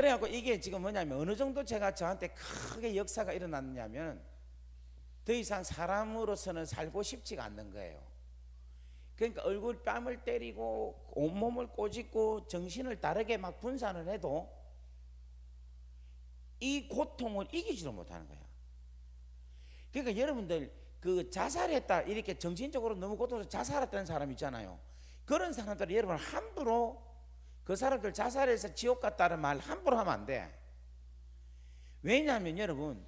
그래갖고 이게 지금 뭐냐면 어느 정도 제가 저한테 크게 역사가 일어났냐면 더 이상 사람으로서는 살고 싶지가 않는 거예요. 그러니까 얼굴 뺨을 때리고 온몸을 꼬집고 정신을 다르게 막 분산을 해도 이 고통을 이기지를 못하는 거야. 그러니까 여러분들 그 자살했다 이렇게 정신적으로 너무 고통해서 자살했다는 사람 있잖아요. 그런 사람들은 여러분 함부로 그 사람들 자살해서 지옥 갔다는 말 함부로 하면 안 돼. 왜냐하면 여러분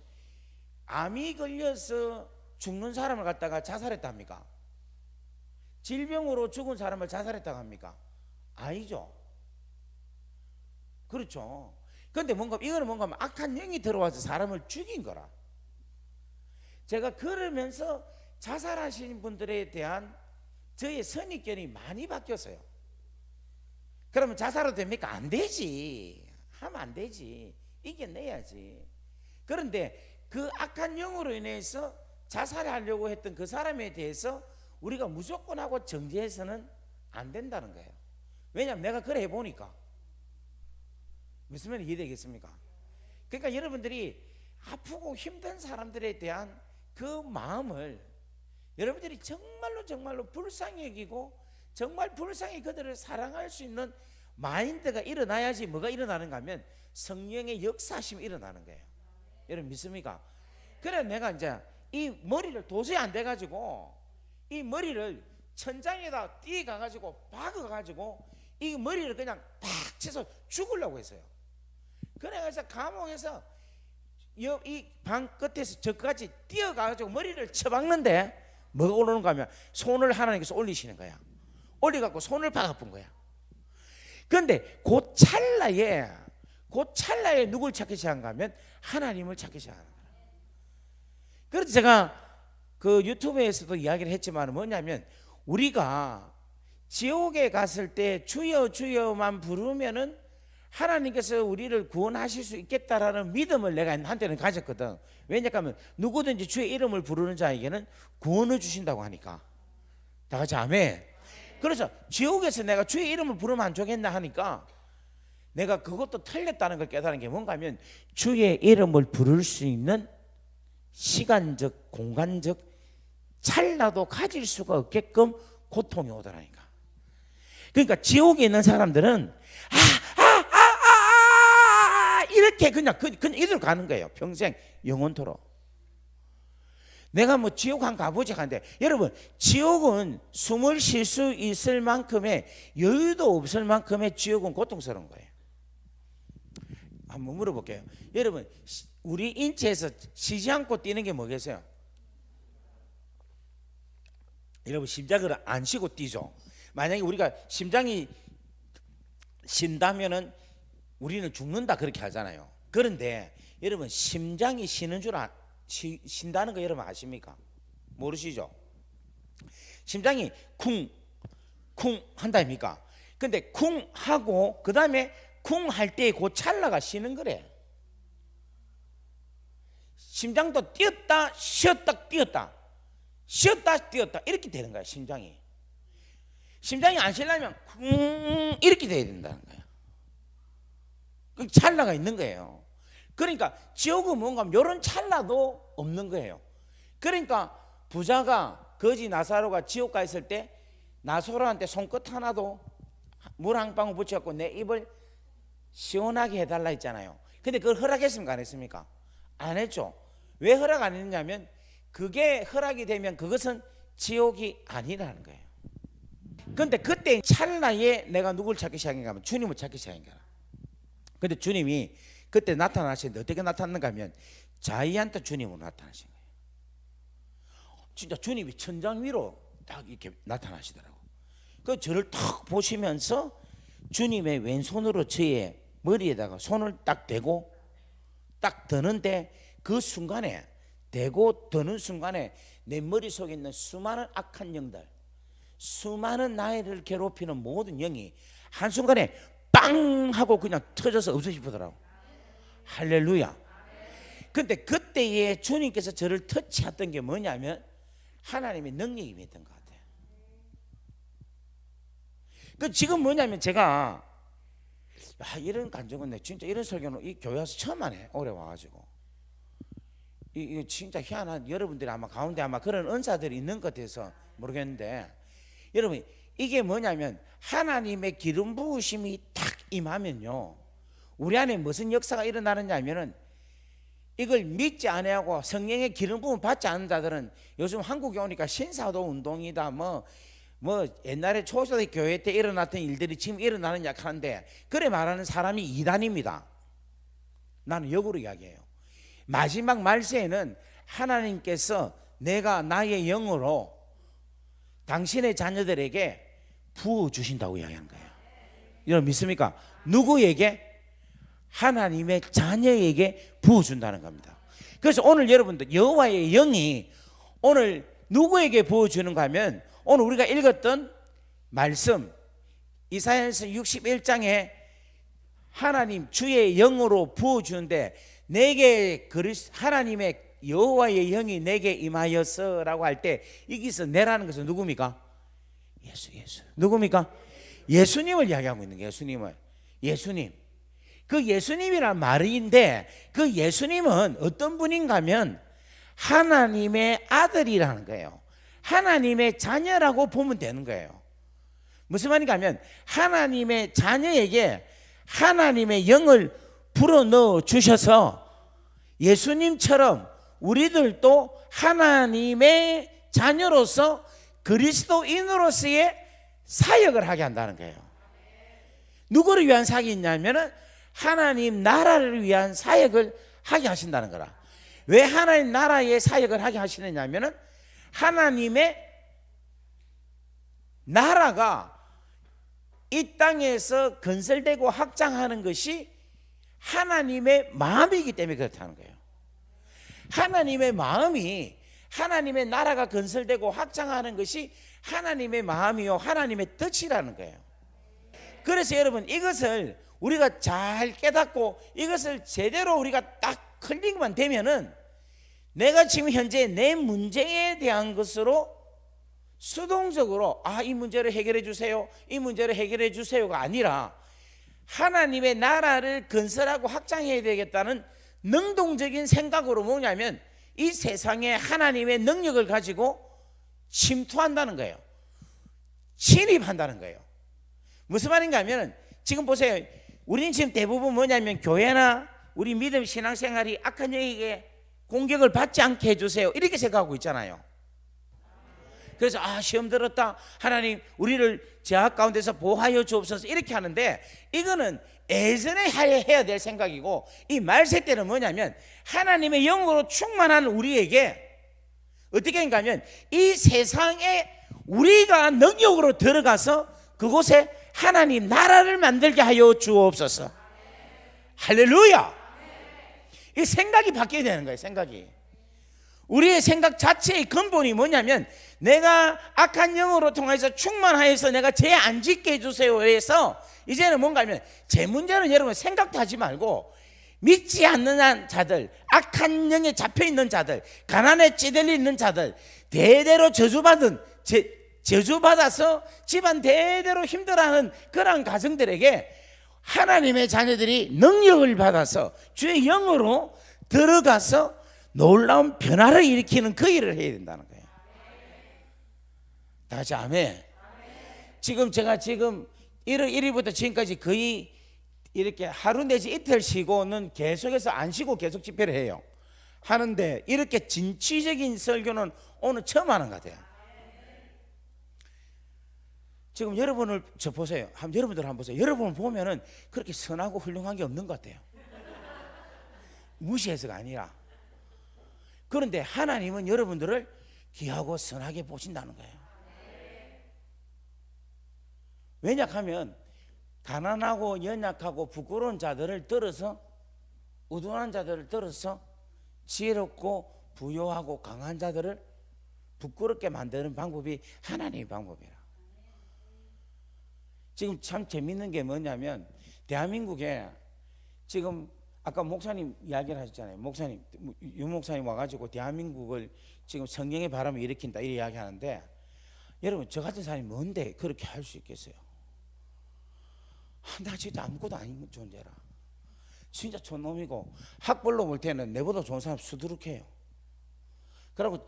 암이 걸려서 죽는 사람을 갖다가 자살했다 합니까? 질병으로 죽은 사람을 자살했다고 합니까? 아니죠. 그렇죠. 그런데 뭔가 이거는 뭔가 악한 영이 들어와서 사람을 죽인 거라. 제가 그러면서 자살하신 분들에 대한 저의 선입견이 많이 바뀌었어요. 그러면 자살도 됩니까? 안 되지. 하면 안 되지. 이겨내야지. 그런데 그 악한 영으로 인해서 자살하려고 했던 그 사람에 대해서 우리가 무조건 하고 정죄해서는 안 된다는 거예요. 왜냐하면 내가 그래 해보니까. 무슨 말인지 이해되겠습니까? 그러니까 여러분들이 아프고 힘든 사람들에 대한 그 마음을 여러분들이 정말로 불쌍히 여기고 정말 불쌍히 그들을 사랑할 수 있는 마인드가 일어나야지. 뭐가 일어나는가 하면 성령의 역사심이 일어나는 거예요. 여러분 믿습니까? 그래 내가 이제 이 머리를 도저히 안 돼가지고 이 머리를 천장에다 띄어가가지고 박아가지고 이 머리를 그냥 팍 쳐서 죽으려고 했어요. 그래서 감옥에서 이 방 끝에서 저까지 뛰어가가지고 머리를 쳐박는데 뭐가 오르는가 하면 손을 하나님께서 올리시는 거야. 올려갖고 손을 박아픈 거야. 그런데 그 찰나에 누굴 찾기 시작한가 하면 하나님을 찾기 시작하는 거야. 그래서 제가 그 유튜브에서도 이야기를 했지만 뭐냐면 우리가 지옥에 갔을 때 주여 주여만 부르면은 하나님께서 우리를 구원하실 수 있겠다라는 믿음을 내가 한때는 가졌거든. 왜냐하면 누구든지 주의 이름을 부르는 자에게는 구원을 주신다고 하니까. 다 같이 아멘. 그래서 지옥에서 내가 주의 이름을 부르면 안 좋겠나 하니까 내가 그것도 틀렸다는 걸 깨달은 게 뭔가 하면 주의 이름을 부를 수 있는 시간적 공간적 찰나도 가질 수가 없게끔 고통이 오더라니까. 그러니까 지옥에 있는 사람들은 이렇게 그냥 이대로 가는 거예요. 평생 영원토록. 내가 뭐 지옥 한 가보지 하는데 여러분 지옥은 숨을 쉴 수 있을 만큼의 여유도 없을 만큼의 지옥은 고통스러운 거예요. 한번 물어볼게요. 여러분 우리 인체에서 쉬지 않고 뛰는 게 뭐겠어요? 여러분 심장을 안 쉬고 뛰죠. 만약에 우리가 심장이 쉰다면은 우리는 죽는다 그렇게 하잖아요. 그런데 여러분 심장이 쉬는 줄 쉰다는 거 여러분 아십니까? 모르시죠? 심장이 쿵쿵 한다입니까? 근데 쿵 하고 그 다음에 쿵 할 때 그 찰나가 쉬는 거래. 심장도 뛰었다 쉬었다 뛰었다 쉬었다 뛰었다 이렇게 되는 거야. 심장이 안 쉬려면 쿵 이렇게 돼야 된다는 거야. 그 찰나가 있는 거예요. 그러니까 지옥은 뭔가 이런 찰나도 없는 거예요. 그러니까 부자가 거지 나사로가 지옥 가 있을 때 나사로한테 손끝 하나도 물 한 방울 붙여갖고 내 입을 시원하게 해달라 했잖아요. 근데 그걸 허락했습니까? 안 했습니까? 안 했죠. 왜 허락 안 했냐면 그게 허락이 되면 그것은 지옥이 아니라는 거예요. 근데 그때 찰나에 내가 누굴 찾기 시작한가 하면 주님을 찾기 시작한 거야. 근데 주님이 그때 나타나시는데 어떻게 나타났는가 하면 자기한테 주님으로 나타나신 거예요. 진짜 주님이 천장 위로 딱 이렇게 나타나시더라고. 그 저를 탁 보시면서 주님의 왼손으로 저의 머리에다가 손을 딱 대고 딱 드는데 그 순간에 대고 드는 순간에 내 머릿속에 있는 수많은 악한 영들, 수많은 나를 괴롭히는 모든 영이 한순간에 빵 하고 그냥 터져서 없어지더라고. 할렐루야. 근데 그때에 주님께서 저를 터치했던 게 뭐냐면 하나님의 능력이 있던 것 같아요. 그 지금 뭐냐면 제가 이런 감정은 내 진짜 이런 설교는 이 교회 와서 처음 하네. 오래 와가지고 이 진짜 희한한, 여러분들이 아마 가운데 아마 그런 은사들이 있는 것 같아서 모르겠는데, 여러분 이게 뭐냐면 하나님의 기름 부으심이 딱 임하면요, 우리 안에 무슨 역사가 일어나느냐 하면은, 이걸 믿지 않아하고 성령의 기름 부음 받지 않는 자들은 요즘 한국에 오니까 신사도 운동이다 뭐 옛날에 초대교회 교회 때 일어났던 일들이 지금 일어나는 약하는데, 그래 말하는 사람이 이단입니다. 나는 역으로 이야기해요. 마지막 말세에는 하나님께서 내가 나의 영으로 당신의 자녀들에게 부어주신다고 이야기하는 거예요. 여러분 믿습니까? 누구에게? 하나님의 자녀에게 부어준다는 겁니다. 그래서 오늘 여러분들 여호와의 영이 오늘 누구에게 부어주는가 하면, 오늘 우리가 읽었던 말씀 이사야서 61장에 하나님 주의 영으로 부어주는데, 내게 하나님의 여호와의 영이 내게 임하였어라고 할 때, 여기서 내라는 것은 누굽니까? 예수. 누굽니까? 예수님을 이야기하고 있는 거예요. 예수님. 그 예수님이란 말인데, 그 예수님은 어떤 분인가 하면 하나님의 아들이라는 거예요. 하나님의 자녀라고 보면 되는 거예요. 무슨 말인가 하면, 하나님의 자녀에게 하나님의 영을 불어넣어 주셔서 예수님처럼 우리들도 하나님의 자녀로서 그리스도인으로서의 사역을 하게 한다는 거예요. 누구를 위한 사역이냐면은 하나님 나라를 위한 사역을 하게 하신다는 거라. 왜 하나님 나라의 사역을 하게 하시느냐면은, 하나님의 나라가 이 땅에서 건설되고 확장하는 것이 하나님의 마음이기 때문에 그렇다는 거예요. 하나님의 마음이, 하나님의 나라가 건설되고 확장하는 것이 하나님의 마음이요 하나님의 뜻이라는 거예요. 그래서 여러분, 이것을 우리가 잘 깨닫고 이것을 제대로 우리가 딱 클릭만 되면은, 내가 지금 현재 내 문제에 대한 것으로 수동적으로 이 문제를 해결해 주세요, 이 문제를 해결해 주세요가 아니라, 하나님의 나라를 건설하고 확장해야 되겠다는 능동적인 생각으로 뭐냐면, 이 세상에 하나님의 능력을 가지고 침투한다는 거예요. 침입한다는 거예요. 무슨 말인가 하면, 지금 보세요. 우리는 지금 대부분 뭐냐면, 교회나 우리 믿음 신앙생활이 악한 영에게 공격을 받지 않게 해주세요, 이렇게 생각하고 있잖아요. 그래서 시험 들었다, 하나님 우리를 제약 가운데서 보호하여 주옵소서, 이렇게 하는데, 이거는 예전에 해야 될 생각이고, 이 말세 때는 뭐냐면 하나님의 영으로 충만한 우리에게 어떻게 하는가 하면, 이 세상에 우리가 능력으로 들어가서 그곳에 하나님 나라를 만들게 하여 주옵소서. 할렐루야. 이 생각이 바뀌어야 되는 거예요. 생각이. 우리의 생각 자체의 근본이 뭐냐면, 내가 악한 영으로 통해서 충만하여서 내가 죄 안 짓게 해주세요 해서, 이제는 뭔가 하면, 제 문제는 여러분 생각도 하지 말고, 믿지 않는 자들, 악한 영에 잡혀있는 자들, 가난에 찌들려 있는 자들, 대대로 저주받아서 집안 대대로 힘들어하는 그런 가정들에게 하나님의 자녀들이 능력을 받아서 주의 영으로 들어가서 놀라운 변화를 일으키는 그 일을 해야 된다는 거예요. 다 같이 아멘. 지금 제가 1월 1일부터 지금까지 거의 이렇게 하루 내지 이틀 쉬고는 계속해서 안 쉬고 계속 집회를 해요. 하는데, 이렇게 진취적인 설교는 오늘 처음 하는 것 같아요. 지금 여러분을 보세요. 여러분들 한번 보세요. 여러분을 보면은 그렇게 선하고 훌륭한 게 없는 것 같아요. 무시해서가 아니라. 그런데 하나님은 여러분들을 귀하고 선하게 보신다는 거예요. 왜냐하면 가난하고 연약하고 부끄러운 자들을 들어서, 우둔한 자들을 들어서 지혜롭고 부요하고 강한 자들을 부끄럽게 만드는 방법이 하나님의 방법이라. 지금 참 재밌는 게 뭐냐면, 대한민국에 지금 아까 목사님 이야기를 하셨잖아요. 유 목사님 와가지고 대한민국을 지금 성령의 바람을 일으킨다 이렇게 이야기하는데, 여러분 저 같은 사람이 뭔데 그렇게 할 수 있겠어요? 나 진짜 아무것도 아닌 존재라. 진짜 촌놈이고 학벌로 볼 때는 내보다 좋은 사람 수두룩해요. 그러고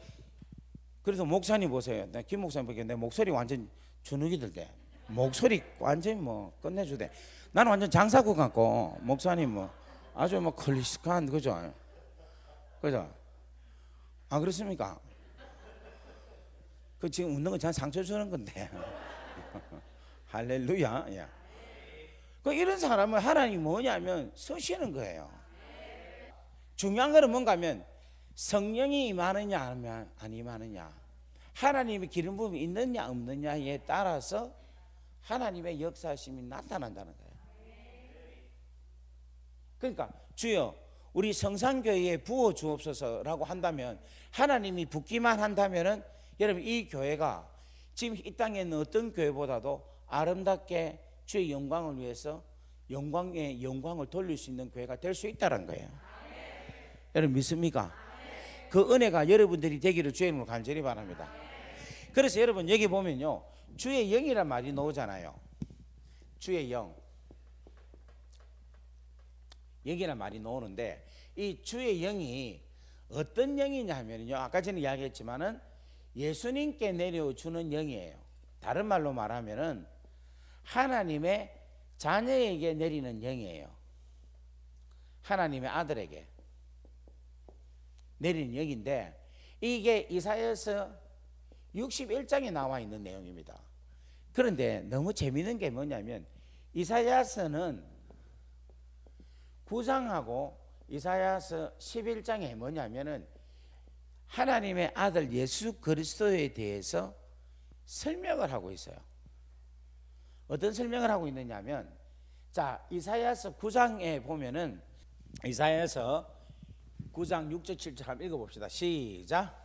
그래서 목사님 보세요. 김 목사님 보기에 내 목소리 완전 주눅이 들대. 목소리 완전 뭐 끝내주대. 나는 완전 장사구 같고 목사님 뭐 아주 뭐 클래식한 그죠? 그죠? 아 그렇습니까? 그 지금 웃는 건 전 상처 주는 건데. 할렐루야. 예. 그 이런 사람은 하나님이 뭐냐면 쓰시는 거예요. 중요한 거는 뭔가 하면 성령이 임하느냐 아니면 안 임하느냐, 하나님의 기름 부음이 있느냐 없느냐에 따라서 하나님의 역사심이 나타난다는 거예요. 그러니까 주여 우리 성산교회에 부어 주옵소서라고 한다면, 하나님이 붓기만 한다면은 여러분 이 교회가 지금 이 땅에 있는 어떤 교회보다도 아름답게 주의 영광을 위해서 영광의 영광을 돌릴 수 있는 교회가 될 수 있다는 거예요. 여러분 믿습니까? 그 은혜가 여러분들이 되기를 주의 이름으로 간절히 바랍니다. 그래서 여러분 여기 보면요, 주의 영이란 말이 나오잖아요. 주의 영, 영이란 말이 나오는데, 이 주의 영이 어떤 영이냐 하면요, 아까 전에 이야기했지만은 예수님께 내려주는 영이에요. 다른 말로 말하면은 하나님의 자녀에게 내리는 영이에요. 하나님의 아들에게 내리는 영인데, 이게 이사야서 61장에 나와 있는 내용입니다. 그런데 너무 재미있는 게 뭐냐면, 이사야서는 9장하고 이사야서 11장에 뭐냐면은 하나님의 아들 예수 그리스도에 대해서 설명을 하고 있어요. 어떤 설명을 하고 있느냐면, 자 이사야서 9장에 보면은, 이사야서 9장 6절 7절 한번 읽어봅시다. 시작.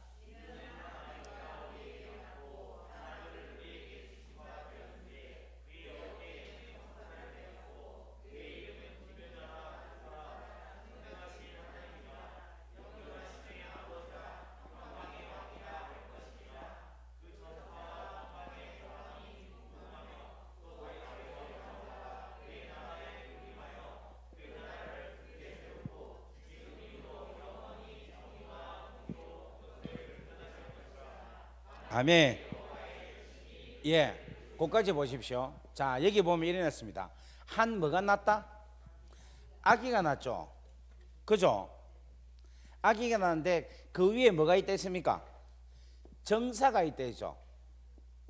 아멘. 예, 거기까지 보십시오. 자 여기 보면 이래 놨습니다. 한 뭐가 났다? 아기가 났죠. 그죠? 아기가 났는데 그 위에 뭐가 있다 했습니까? 정사가 있다 했죠.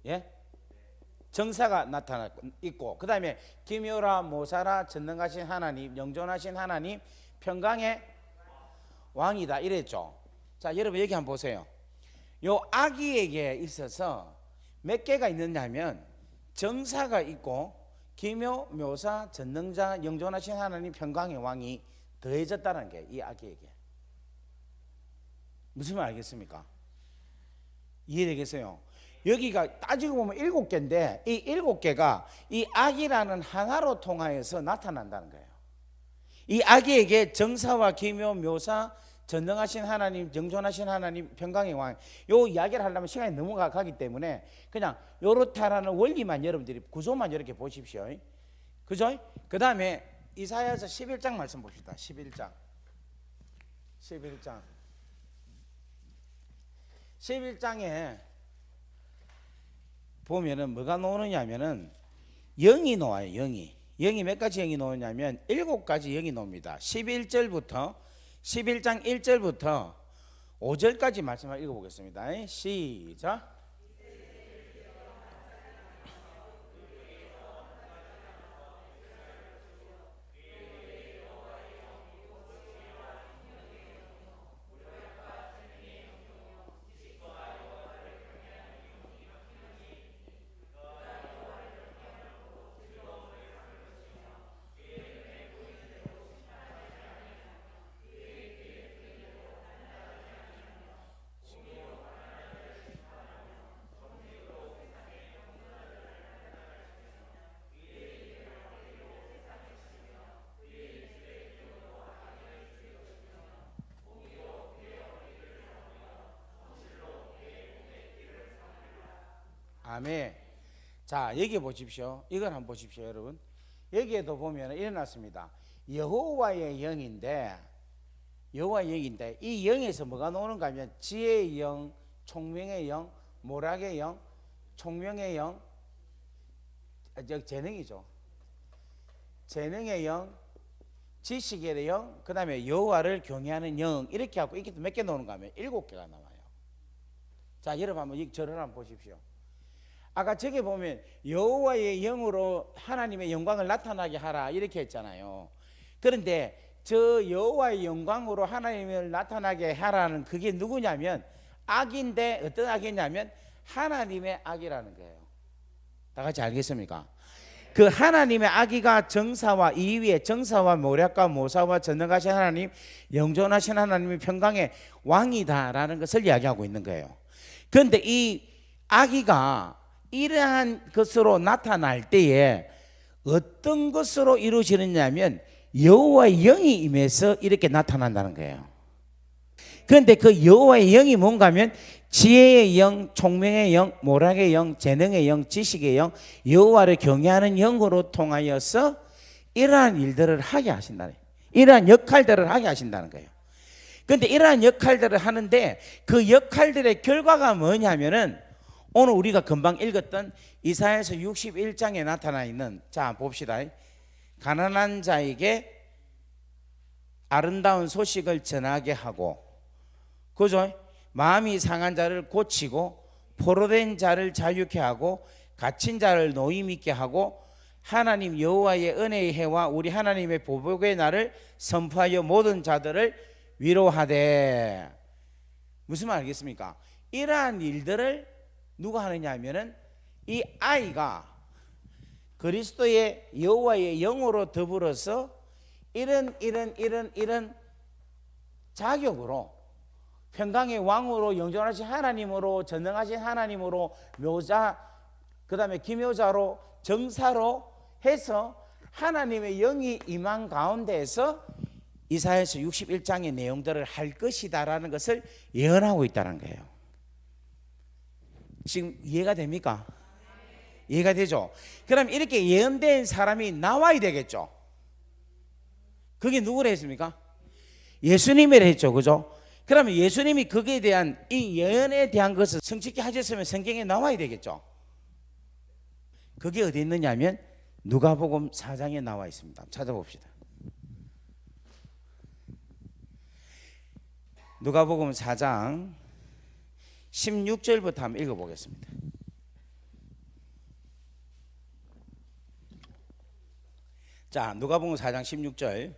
예? 정사가 나타나 있고, 그 다음에 기묘라 모사라 전능하신 하나님, 영존하신 하나님, 평강의 왕이다 이랬죠. 자 여러분 여기 한번 보세요. 요 아기에게 있어서 몇 개가 있느냐면, 정사가 있고 기묘, 묘사, 전능자, 영존하신 하나님, 평강의 왕이 더해졌다는 게 이 아기에게. 무슨 말 알겠습니까? 이해되겠어요? 여기가 따지고 보면 7개인데 이 7개가 이 아기라는 하나로 통하여서 나타난다는 거예요. 이 아기에게 정사와 기묘, 묘사, 전능하신 하나님, 영존하신 하나님, 평강의 왕, 요 이야기를 하려면 시간이 너무 가기 때문에 그냥 요렇다라는 원리만 여러분들이 구조만 이렇게 보십시오. 그죠? 그 다음에 이사야서 11장 말씀 봅시다. 11장에 보면은 뭐가 나오느냐면은 영이 나와요. 영이 몇 가지 영이 나오냐면 7가지 영이 나옵니다. 11장 1절부터 5절까지 말씀을 읽어보겠습니다. 시작. 아멘. 자 여기 보십시오. 이걸 한번 보십시오 여러분. 여기에도 보면 일어났습니다. 여호와의 영인데 이 영에서 뭐가 나오는가 하면 지혜의 영, 총명의 영, 모락의 영, 총명의 영, 재능이죠. 재능의 영, 지식의 영, 그 다음에 여호와를 경외하는 영, 이렇게 하고 이게 몇 개 나오는가 하면 7개가 나와요. 자, 여러분 한번 저를 한번 보십시오. 아까 저기 보면 여호와의 영으로 하나님의 영광을 나타나게 하라 이렇게 했잖아요. 그런데 저 여호와의 영광으로 하나님을 나타나게 하라는 그게 누구냐면 악인데, 어떤 악이냐면 하나님의 악이라는 거예요. 다 같이 알겠습니까? 그 하나님의 악의가 정사와 이위의 정사와 모략과 모사와 전능하신 하나님, 영존하신 하나님의 평강의 왕이다라는 것을 이야기하고 있는 거예요. 그런데 이 악의가 이러한 것으로 나타날 때에 어떤 것으로 이루어지느냐면 여호와의 영이 임해서 이렇게 나타난다는 거예요. 그런데 그 여호와의 영이 뭔가 하면 지혜의 영, 총명의 영, 모락의 영, 재능의 영, 지식의 영, 여호와를 경외하는 영으로 통하여서 이러한 일들을 하게 하신다는 거예요. 이러한 역할들을 하게 하신다는 거예요. 그런데 이러한 역할들을 하는데 그 역할들의 결과가 뭐냐면은 오늘 우리가 금방 읽었던 이사야서 61장에 나타나 있는, 자 봅시다. 가난한 자에게 아름다운 소식을 전하게 하고, 그죠? 마음이 상한 자를 고치고, 포로된 자를 자유케 하고, 갇힌 자를 노임 있게 하고, 하나님 여호와의 은혜의 해와 우리 하나님의 보복의 날을 선포하여 모든 자들을 위로하되. 무슨 말 알겠습니까? 이러한 일들을 누가 하느냐 하면은 이 아이가 그리스도의 여호와의 영으로 더불어서 이런 자격으로 평강의 왕으로, 영존하신 하나님으로, 전능하신 하나님으로, 묘자, 그 다음에 기묘자로, 정사로 해서 하나님의 영이 임한 가운데에서 이사야서 61장의 내용들을 할 것이다라는 것을 예언하고 있다는 거예요. 지금 이해가 됩니까? 이해가 되죠? 그럼 이렇게 예언된 사람이 나와야 되겠죠? 그게 누구라 했습니까? 예수님이라 했죠. 그죠? 그러면 예수님이 거기에 대한 이 예언에 대한 것을 성취케 하셨으면 성경에 나와야 되겠죠? 그게 어디 있느냐 하면 누가복음 4장에 나와 있습니다. 찾아봅시다. 누가복음 4장 16절부터 한번 읽어보겠습니다. 자, 누가복음 4장 16절.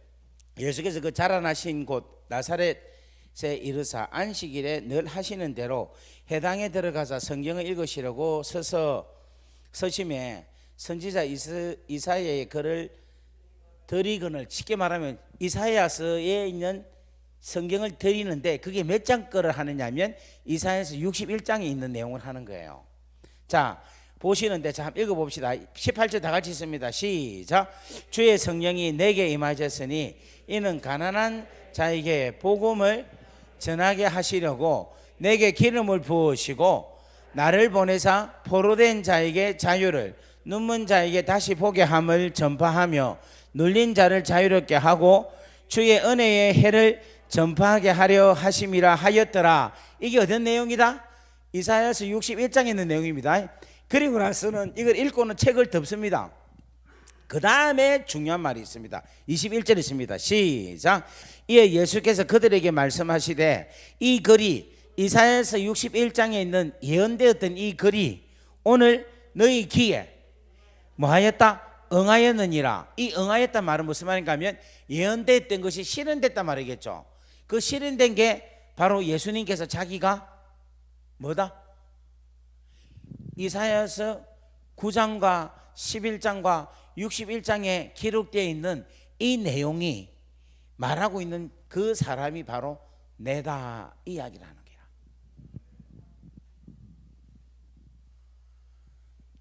예수께서 그 자라나신 곳 나사렛에 이르사 안식일에 늘 하시는 대로 회당에 들어가서 성경을 읽으시려고 서심에 선지자 이사야의 글을 드리거늘, 쉽게 말하면 이사야서에 있는 성경을 드리는데 그게 몇 장 거를 하느냐면 이사야서 61장에 있는 내용을 하는 거예요. 자, 보시는데 자 한번 읽어봅시다. 18절 다 같이 있습니다. 시작. 주의 성령이 내게 임하셨으니 이는 가난한 자에게 복음을 전하게 하시려고 내게 기름을 부으시고 나를 보내사 포로된 자에게 자유를, 눈먼 자에게 다시 보게 함을 전파하며 눌린 자를 자유롭게 하고 주의 은혜의 해를 전파하게 하려 하심이라 하였더라. 이게 어떤 내용이다? 이사야서 61장에 있는 내용입니다. 그리고 나서는 이걸 읽고는 책을 덮습니다. 그 다음에 중요한 말이 있습니다. 21절 있습니다. 시작. 이에 예수께서 그들에게 말씀하시되 이 글이 이사야서 61장에 있는 예언되었던 이 글이 오늘 너희 귀에 뭐하였다? 응하였느니라. 이 응하였단 말은 무슨 말인가 하면 예언됐던 것이 실현됐단 말이겠죠. 그 실현된 게 바로 예수님께서 자기가 뭐다? 이사야서 9장과 11장과 61장에 기록되어 있는 이 내용이 말하고 있는 그 사람이 바로 내다, 이 이야기를 하는 거야.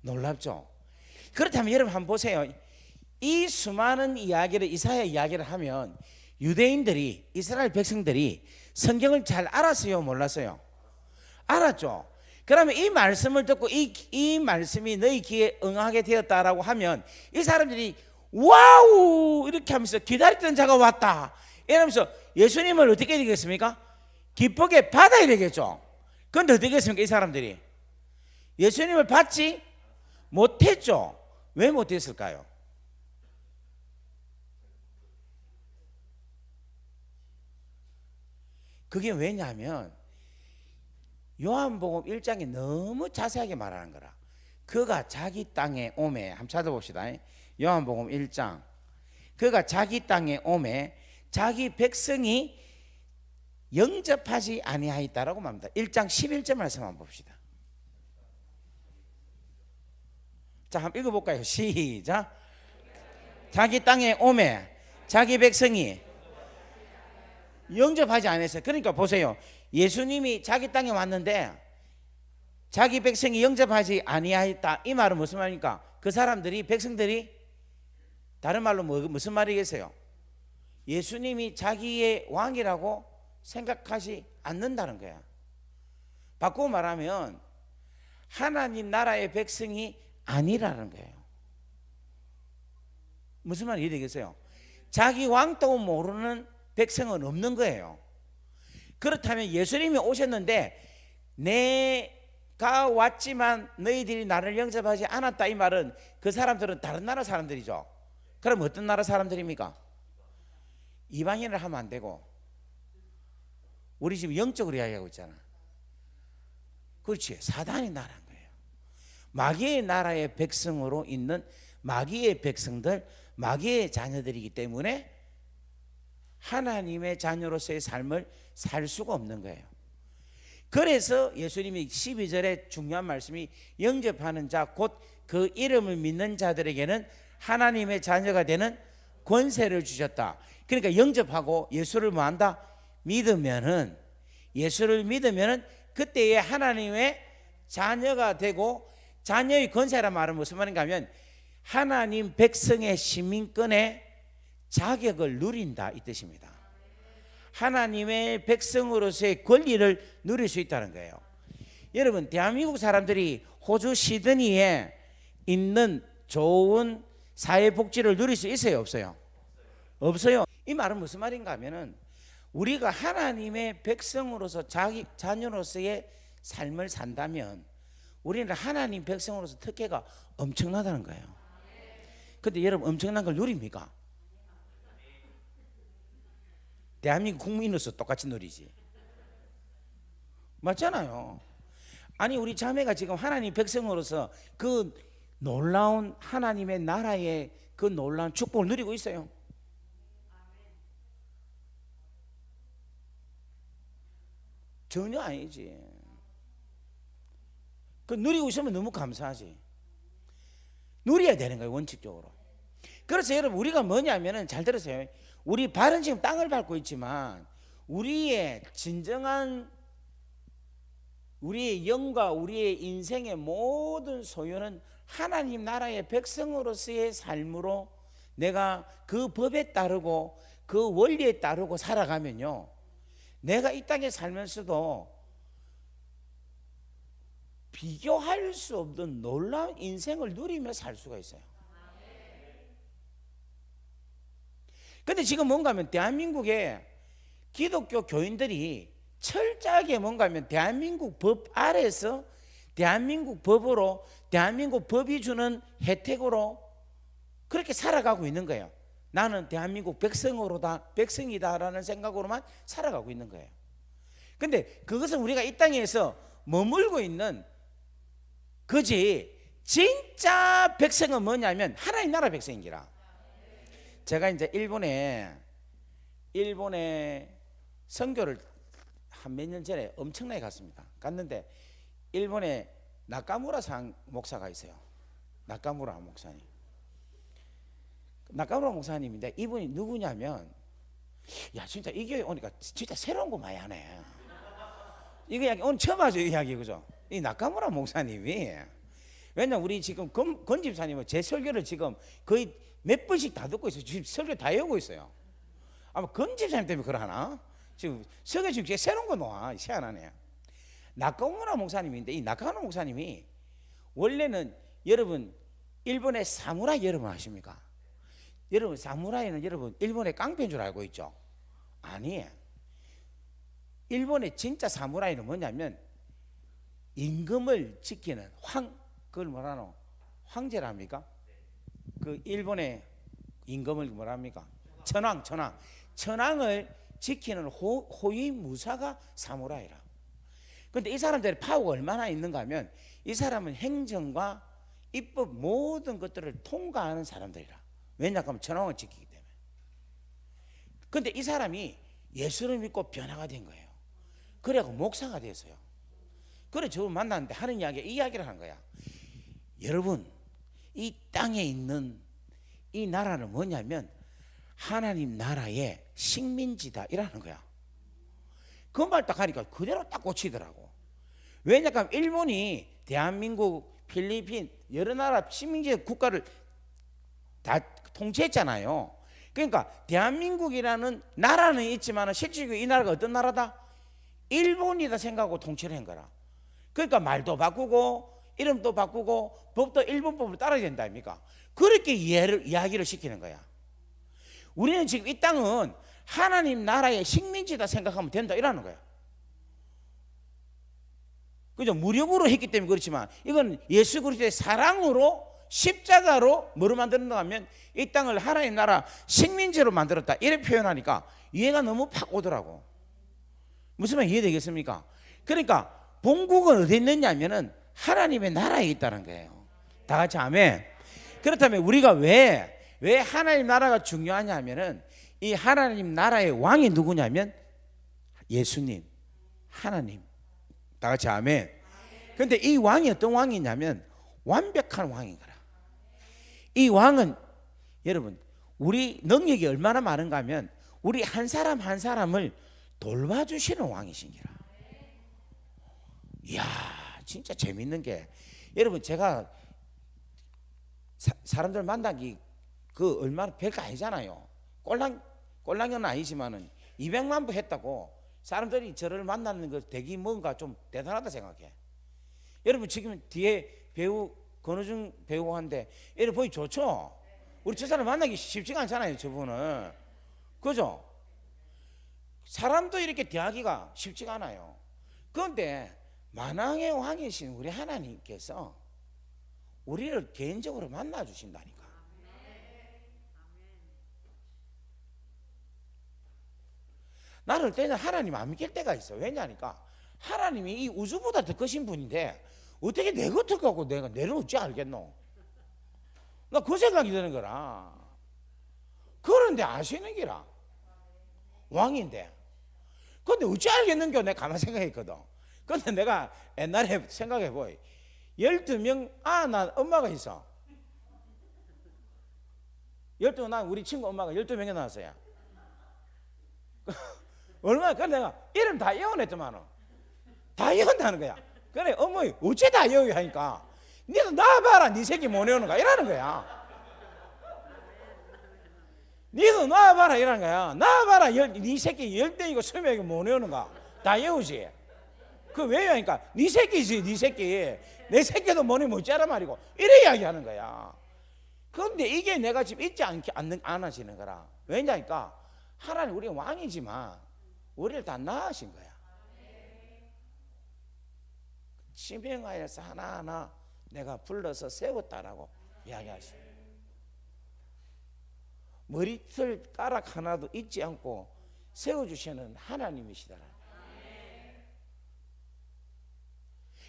놀랍죠? 그렇다면 여러분 한번 보세요. 이 수많은 이야기를, 이사야 이야기를 하면 유대인들이, 이스라엘 백성들이 성경을 잘 알았어요, 몰랐어요? 알았죠. 그러면 이 말씀을 듣고 이 말씀이 너희 귀에 응하게 되었다라고 하면 이 사람들이 와우 이렇게 하면서 기다렸던 자가 왔다 이러면서 예수님을 어떻게 되겠습니까? 기쁘게 받아야 되겠죠. 그런데 어떻게 했습니까? 이 사람들이 예수님을 받지 못했죠. 왜 못했을까요? 그게 왜냐하면 요한복음 1장에 너무 자세하게 말하는 거라. 그가 자기 땅에 오매, 한번 찾아봅시다. 요한복음 1장. 그가 자기 땅에 오매 자기 백성이 영접하지 아니하였다라고 말합니다. 1장 11절 말씀 한번 봅시다. 자, 한번 읽어볼까요? 시작. 자기 땅에 오매 자기 백성이 영접하지 않았어요. 그러니까 보세요. 예수님이 자기 땅에 왔는데 자기 백성이 영접하지 아니하였다. 이 말은 무슨 말입니까? 그 사람들이, 백성들이 다른 말로 무슨 말이겠어요? 예수님이 자기의 왕이라고 생각하지 않는다는 거야. 바꾸고 말하면 하나님 나라의 백성이 아니라는 거예요. 무슨 말이 되겠어요? 자기 왕도 모르는 백성은 없는 거예요. 그렇다면 예수님이 오셨는데 내가 왔지만 너희들이 나를 영접하지 않았다, 이 말은 그 사람들은 다른 나라 사람들이죠. 그럼 어떤 나라 사람들입니까? 이방인을 하면 안 되고, 우리 지금 영적으로 이야기하고 있잖아. 그렇지, 사단이 나라는 거예요. 마귀의 나라의 백성으로 있는 마귀의 백성들, 마귀의 자녀들이기 때문에 하나님의 자녀로서의 삶을 살 수가 없는 거예요. 그래서 예수님이 12절에 중요한 말씀이 영접하는 자, 곧 그 이름을 믿는 자들에게는 하나님의 자녀가 되는 권세를 주셨다. 그러니까 영접하고 예수를 뭐 한다? 믿으면은, 예수를 믿으면은 그때에 하나님의 자녀가 되고, 자녀의 권세란 말은 무슨 말인가 하면 하나님 백성의 시민권의 자격을 누린다, 이 뜻입니다. 하나님의 백성으로서의 권리를 누릴 수 있다는 거예요. 여러분, 대한민국 사람들이 호주 시드니에 있는 좋은 사회복지를 누릴 수 있어요, 없어요? 없어요. 이 말은 무슨 말인가 하면은 우리가 하나님의 백성으로서 자기 자녀로서의 삶을 산다면 우리는 하나님 백성으로서 특혜가 엄청나다는 거예요. 근데 여러분, 엄청난 걸 누립니까? 대한민국 국민으로서 똑같이 누리지. 맞잖아요. 아니, 우리 자매가 지금 하나님 백성으로서 그 놀라운 하나님의 나라의 그 놀라운 축복을 누리고 있어요. 전혀 아니지. 그 누리고 있으면 너무 감사하지. 누려야 되는 거예요, 원칙적으로. 그래서 여러분, 우리가 뭐냐면은, 잘 들으세요. 우리 발은 지금 땅을 밟고 있지만 우리의 진정한, 우리의 영과 우리의 인생의 모든 소유는 하나님 나라의 백성으로서의 삶으로 내가 그 법에 따르고 그 원리에 따르고 살아가면요, 내가 이 땅에 살면서도 비교할 수 없는 놀라운 인생을 누리며 살 수가 있어요. 근데 지금 뭔가 하면 대한민국의 기독교 교인들이 철저하게 뭔가 하면 대한민국 법 아래서 대한민국 법으로, 대한민국 법이 주는 혜택으로 그렇게 살아가고 있는 거예요. 나는 대한민국 백성이다라는 생각으로만 살아가고 있는 거예요. 근데 그것은 우리가 이 땅에서 머물고 있는 거지, 진짜 백성은 뭐냐면 하나님 나라 백성이라. 제가 이제 일본에 선교를 한 몇 년 전에 엄청나게 갔습니다. 갔는데 일본에 나카무라 목사가 있어요. 나카무라 목사님. 나카무라 목사님인데 이분이 누구냐면, 야, 진짜 이 교회 오니까 진짜 새로운 거 많이 하네. 이거 이야기 오늘 처음 하죠, 이 이야기. 그죠? 이 나카무라 목사님이, 왜냐면 우리 지금 권 집사님은 제 설교를 지금 거의 몇 번씩 다 듣고 있어요. 지금 설교 다 외우고 있어요. 아마 권 집사님 때문에 그러나? 지금 설교 지금 새로운 거 놓아. 희한하네. 나카무라 목사님인데, 이 나카무라 목사님이 원래는, 여러분 일본의 사무라이 여러분 아십니까? 여러분 사무라이는 여러분 일본의 깡패인 줄 알고 있죠? 아니에요. 일본의 진짜 사무라이는 뭐냐면 임금을 지키는 그걸 뭐라노? 황제랍니까? 그 일본의 임금을 뭐랍니까? 천황을 지키는 호위무사가 사무라이라. 그런데 이 사람들의 파워가 얼마나 있는가 하면 이 사람은 행정과 입법 모든 것들을 통과하는 사람들이라. 왜냐하면 천황을 지키기 때문에. 그런데 이 사람이 예수를 믿고 변화가 된 거예요. 그래갖고 목사가 됐어요. 그래 저를 만났는데 하는 이야기를 한 거야. 여러분 이 땅에 있는 이 나라는 뭐냐면 하나님 나라의 식민지다 이라는 거야. 그 말 딱 하니까 그대로 딱 꽂히더라고. 왜냐하면 일본이 대한민국, 필리핀 여러 나라 식민지 국가를 다 통치했잖아요. 그러니까 대한민국이라는 나라는 있지만 실질적으로 이 나라가 어떤 나라다? 일본이다 생각하고 통치를 한 거라. 그러니까 말도 바꾸고 이름도 바꾸고 법도 일본 법을 따라야 된다 아닙니까? 그렇게 이야기를 시키는 거야. 우리는 지금 이 땅은 하나님 나라의 식민지다 생각하면 된다 이라는 거야. 그죠? 무력으로 했기 때문에 그렇지만 이건 예수 그리스도의 사랑으로 십자가로 뭐로 만들었는가 하면 이 땅을 하나님 나라 식민지로 만들었다 이렇게 표현하니까 이해가 너무 팍 오더라고. 무슨 말 이해되겠습니까? 그러니까 본국은 어디 있느냐 하면은 하나님의 나라에 있다는 거예요. 다 같이 아멘. 그렇다면 우리가 왜 하나님 나라가 중요하냐 하면은 이 하나님 나라의 왕이 누구냐면 예수님, 하나님. 다 같이 아멘. 그런데 이 왕이 어떤 왕이냐면 완벽한 왕인 거라. 이 왕은 여러분 우리 능력이 얼마나 많은가 하면 우리 한 사람 한 사람을 돌봐주시는 왕이신기라. 이야 진짜 재밌는 게 여러분 제가 사람들 만나기 그 얼마나 별거 아니잖아요. 꼴랑은 아니지만은 200만 부 했다고 사람들이 저를 만나는 거 되게 뭔가 좀 대단하다 생각해. 여러분 지금 뒤에 배우 권호중 배우가 한데 여러분 보기 좋죠? 우리 저 사람 만나기 쉽지가 않잖아요 저분은. 그죠? 사람도 이렇게 대하기가 쉽지가 않아요. 그런데 만왕의 왕이신 우리 하나님께서 우리를 개인적으로 만나 주신다니까. 나를 때는 하나님 안 믿길 때가 있어. 왜냐니까 하나님이 이 우주보다 더 크신 분인데 어떻게 내 것을 갖고 내가 내를 어찌 알겠노? 나 그 생각이 드는 거라. 그런데 아시는 기라 왕인데 근데 어찌 알겠는겨 내가 가만히 생각했거든. 근데 내가 옛날에 생각해보이 12명 난 엄마가 있어. 12명 난 우리 친구 엄마가 12명이 나왔어요. 얼마나 그래 내가 이름 다 예언했더만은 다 예언하는 거야. 그래 어머니 어째 다 예언 하니까 니도 나와봐라 니 새끼 못 외우는가 이라는 거야. 니도 나와봐라 이라는 거야. 나와봐라 니 새끼 10대이고 20명이고 못 외우는가 다 외우지. 그 왜 하니까 니 새끼지 니 새끼 내 새끼도 뭐니 못자란 말이고 이래 이야기하는 거야. 그런데 이게 내가 지금 잊지 안 하시는 거라. 왜냐니까 하나님 우리 왕이지만 우리를 다 낳으신 거야. 지명하여서 하나하나 내가 불러서 세웠다라고 이야기하시오. 머리털 가락 하나도 잊지 않고 세워주시는 하나님이시다.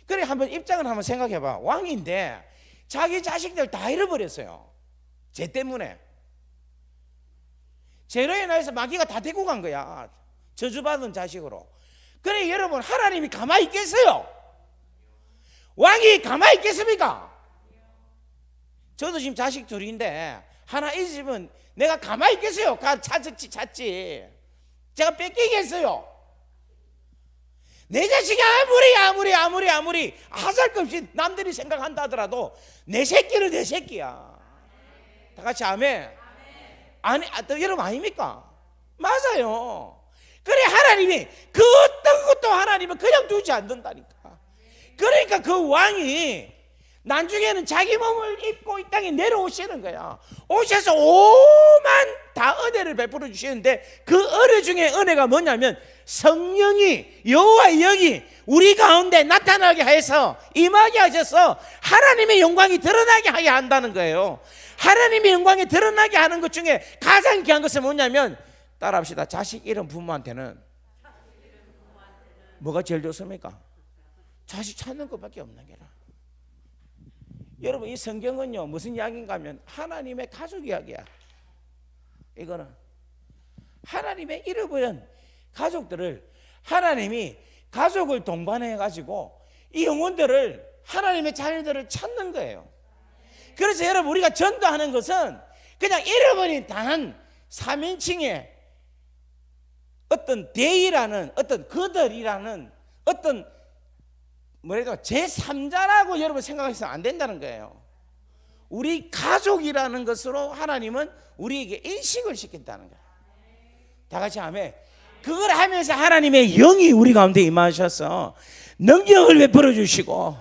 그래 한번 입장을 한번 생각해봐. 왕인데 자기 자식들 다 잃어버렸어요. 죄 때문에. 죄로 인해서 마귀가 다 데리고 간 거야. 저주받은 자식으로. 그래 여러분 하나님이 가만히 있겠어요? 왕이 가만히 있겠습니까? 저도 지금 자식 둘인데 하나 이 집은 내가 가만히 있겠어요? 찾지 제가 뺏기겠어요? 내 자식이 아무리 하잘것없이 남들이 생각한다 하더라도 내 새끼는 내 새끼야. 다 같이 아멘. 아니 여러분 아닙니까? 맞아요. 그래 하나님이 그 어떤 것도 하나님은 그냥 두지 않는다니까. 그러니까 그 왕이 나중에는 자기 몸을 입고 이 땅에 내려오시는 거야. 오셔서 오만 다 은혜를 베풀어 주시는데 그 은혜 중에 은혜가 뭐냐면 성령이 여호와의 영이 우리 가운데 나타나게 해서 임하게 하셔서 하나님의 영광이 드러나게 하게 한다는 거예요. 하나님의 영광이 드러나게 하는 것 중에 가장 귀한 것은 뭐냐면 따라합시다. 자식 잃은 부모한테는 뭐가 제일 좋습니까? 자식 찾는 것밖에 없는 게라. 여러분 이 성경은요 무슨 이야기인가 하면 하나님의 가족 이야기야. 이거는 하나님의 잃어버린 가족들을 하나님이 가족을 동반해 가지고 이 영혼들을 하나님의 자녀들을 찾는 거예요. 그래서 여러분 우리가 전도하는 것은 그냥 잃어버린 단 3인칭의 어떤 대의라는 어떤 그들이라는 어떤 뭐래도 제3자라고 여러분 생각해서는 안 된다는 거예요. 우리 가족이라는 것으로 하나님은 우리에게 인식을 시킨다는 거예요. 다 같이 아멘. 그걸 하면서 하나님의 영이 우리 가운데 임하셔서 능력을 베풀어 주시고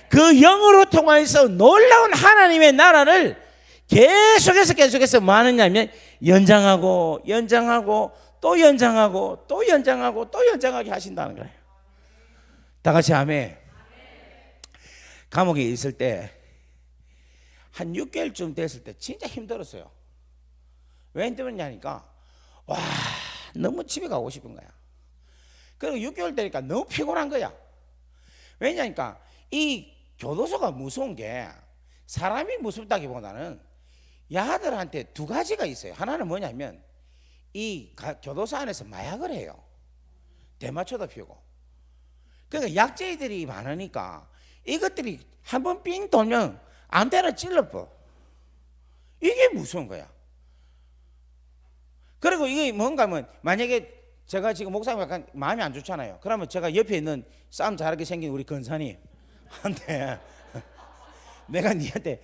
그 영으로 통해서 놀라운 하나님의 나라를 계속해서 뭐 하느냐면 연장하고 또 연장하고 또 연장하고 또 연장하게 하신다는 거예요. 다 같이 아멘. 감옥에 있을 때 한 6개월쯤 됐을 때 진짜 힘들었어요. 왜 힘들었냐니까 와 너무 집에 가고 싶은 거야. 그리고 6개월 되니까 너무 피곤한 거야. 왜냐니까 이 교도소가 무서운 게 사람이 무섭다기보다는 야들한테 두 가지가 있어요. 하나는 뭐냐면 이 교도소 안에서 마약을 해요. 대마초도 피우고. 그러니까 약재들이 많으니까 이것들이 한번 삥 돌면 아무 데나 찔러버. 이게 무서운 거야. 그리고 이게 뭔가 하면 만약에 제가 지금 목사님 약간 마음이 안 좋잖아요. 그러면 제가 옆에 있는 싸움 잘하게 생긴 우리 건사님한테 내가 니한테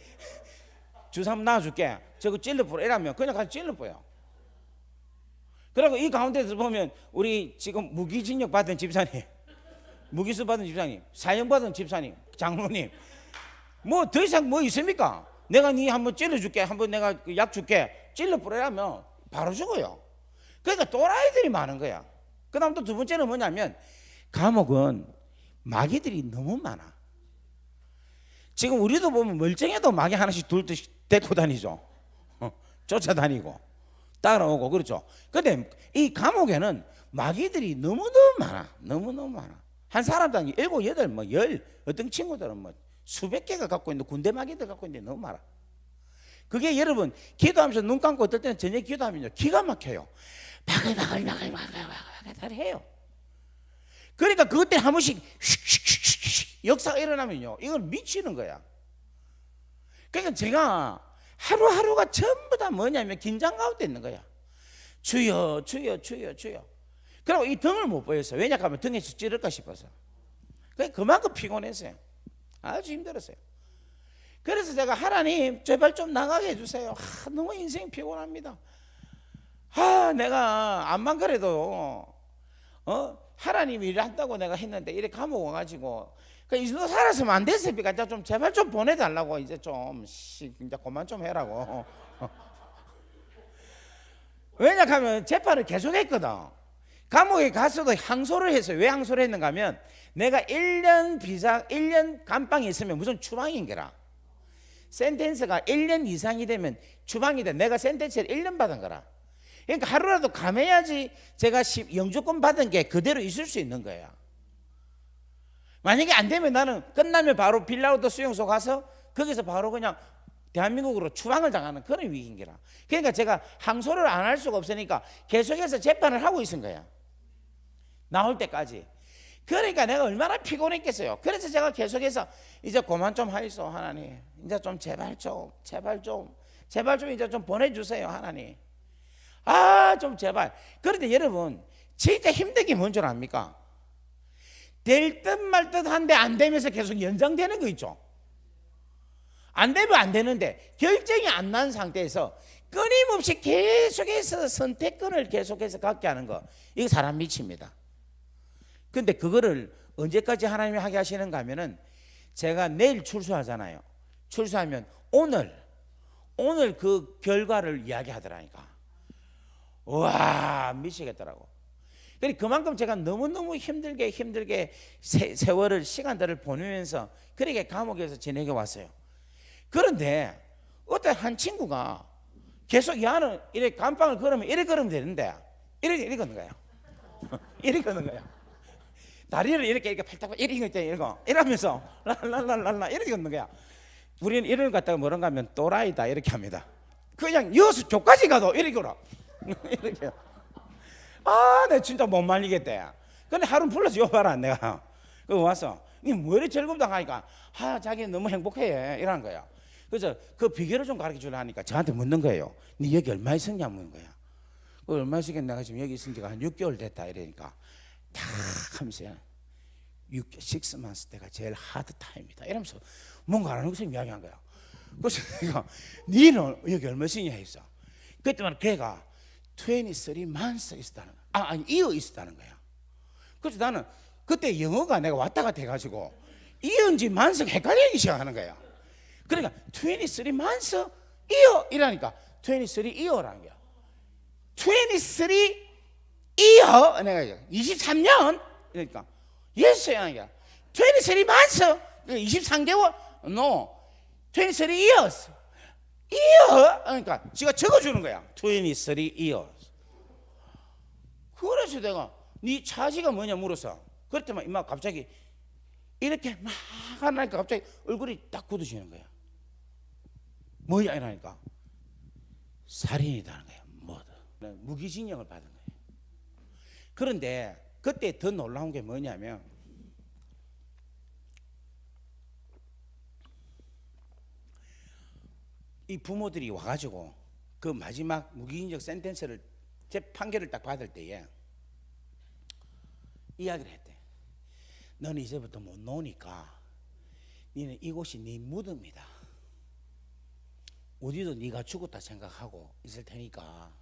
주사 한번 놔줄게. 저거 찔러버려 이러면 그냥 가서 찔러버려. 그리고 이 가운데서 보면 우리 지금 무기징역 받은 집사님, 무기수 받은 집사님, 사형 받은 집사님, 장로님, 뭐 더 이상 뭐 있습니까? 내가 니 한번 찔러줄게, 한번 내가 약 줄게, 찔러버리라면 바로 죽어요. 그러니까 또라이들이 많은 거야. 그 다음 또 두 번째는 뭐냐면 감옥은 마귀들이 너무 많아. 지금 우리도 보면 멀쩡해도 마귀 하나씩 둘씩 데리고 다니죠. 쫓아다니고 따라오고 그렇죠. 근데 이 감옥에는 마귀들이 너무너무 많아. 너무너무 많아. 한 사람당 7, 8, 뭐 10, 어떤 친구들은 뭐 수백 개가 갖고 있는데 군대 마귀들 갖고 있는데 너무 많아. 그게 여러분 기도하면서 눈 감고 어떨 때는 저녁 기도하면요 기가 막혀요. 바글바글 해요. 그러니까 그때 한 번씩 역사가 일어나면요 이건 미치는 거야. 그러니까 제가 하루하루가 전부 다 뭐냐면 긴장 가운데 있는 거야. 주여 주여 주여 주여. 그리고 이 등을 못 보였어요. 왜냐하면 등에서 찌를까 싶어서. 그만큼 피곤했어요. 아주 힘들었어요. 그래서 제가 하나님 제발 좀 나가게 해주세요. 너무 인생 피곤합니다. 내가 암만 그래도 하나님이 일을 한다고 내가 했는데 이렇게 감옥 와가지고 이 정도 살았으면 안 됐습니까? 좀 제발 좀 보내달라고 이제 좀 이제 그만 좀 해라고. 왜냐하면 재판을 계속했거든. 감옥에 가서도 항소를 했어요. 왜 항소를 했는가 하면 내가 1년 감방에 있으면 무슨 추방인 거라. 센텐스가 1년 이상이 되면 추방이 돼. 내가 센텐스를 1년 받은 거라. 그러니까 하루라도 감해야지 제가 영주권 받은 게 그대로 있을 수 있는 거야. 만약에 안 되면 나는 끝나면 바로 빌라우드 수용소 가서 거기서 바로 그냥 대한민국으로 추방을 당하는 그런 위기인 거라. 그러니까 제가 항소를 안 할 수가 없으니까 계속해서 재판을 하고 있은 거야. 나올 때까지. 그러니까 내가 얼마나 피곤했겠어요. 그래서 제가 계속해서 이제 그만 좀 하이소 하나님. 이제 좀 제발 좀 이제 좀 보내주세요 하나님. 좀 제발. 그런데 여러분 진짜 힘든 게 뭔 줄 압니까? 될 듯 말 듯 한데 안 되면서 계속 연장되는 거 있죠. 안 되면 안 되는데 결정이 안 난 상태에서 끊임없이 계속해서 선택권을 계속해서 갖게 하는 거, 이거 사람 미칩니다. 근데 그거를 언제까지 하나님이 하게 하시는가 하면은 제가 내일 출소하잖아요. 출소하면 오늘 그 결과를 이야기하더라니까. 와, 미치겠더라고. 그만큼 제가 너무너무 힘들게 세월을 시간들을 보내면서 그렇게 감옥에서 지내게 왔어요. 그런데 어떤 한 친구가 계속 야는 이렇게 감방을 걸으면 이렇게 걸으면 되는데 이렇게 걷는 거야. 이렇게 걷는 거야. 다리를 이렇게 팔딱 이렇게 이러면서 랄랄랄랄라 이렇게 걷는 거야. 우리는 이를 갖다가 뭐런가 하면 또라이다 이렇게 합니다. 그냥 여수 조까지 가도 이렇게 걸어. 이렇게. 아, 내가 진짜 못 말리겠다. 근데 하루 불러서 여봐라 내가. 그거 와서 니 뭐 이렇게 즐겁다 하니까 자기는 너무 행복해 이러는 거야. 그래서 그 비결을 좀 가르쳐 주려 하니까 저한테 묻는 거예요. 니 여기 얼마 있었냐 묻는 거야. 얼마 있었겠 내가 지금 여기 있은 지가 한 6개월 됐다 이러니까 딱 하면서 6months 때가 제일 하드 타임이다 이러면서 뭔가 안 하는 것처럼 이야기한 거야. 그래서 내가 니는 여기 얼마 있었냐 했어. 그때만 걔가 23months 있었다는 거야. 아니 이어 있었다는 거야. 그래서 나는 그때 영어가 내가 왔다 갔다 해가지고 이어인지 만스가 헷갈리기 시작하는 거야. 그러니까 23months 이어 이라니까 23 이어라는 거야. 23 이어 내가 23년 그러니까 예스야 하는 거야. 23 months 23개월 no 23 years 이어 그러니까 지가 적어주는 거야. 23 years. 그래서 내가 네 차지가 뭐냐 물어서 그랬더니 이마 갑자기 이렇게 막 하니까 갑자기 얼굴이 딱 굳어지는 거야. 뭐야 이러니까 살인이라는 거야. 무기징역을 받은 거예요. 그런데 그때 더 놀라운 게 뭐냐면 이 부모들이 와가지고 그 마지막 무기징역 센텐스를 제 판결을 딱 받을 때에 이야기를 했대. 너는 이제부터 못 노니까 너는 이곳이 네 무덤이다. 우리도 네가 죽었다 생각하고 있을 테니까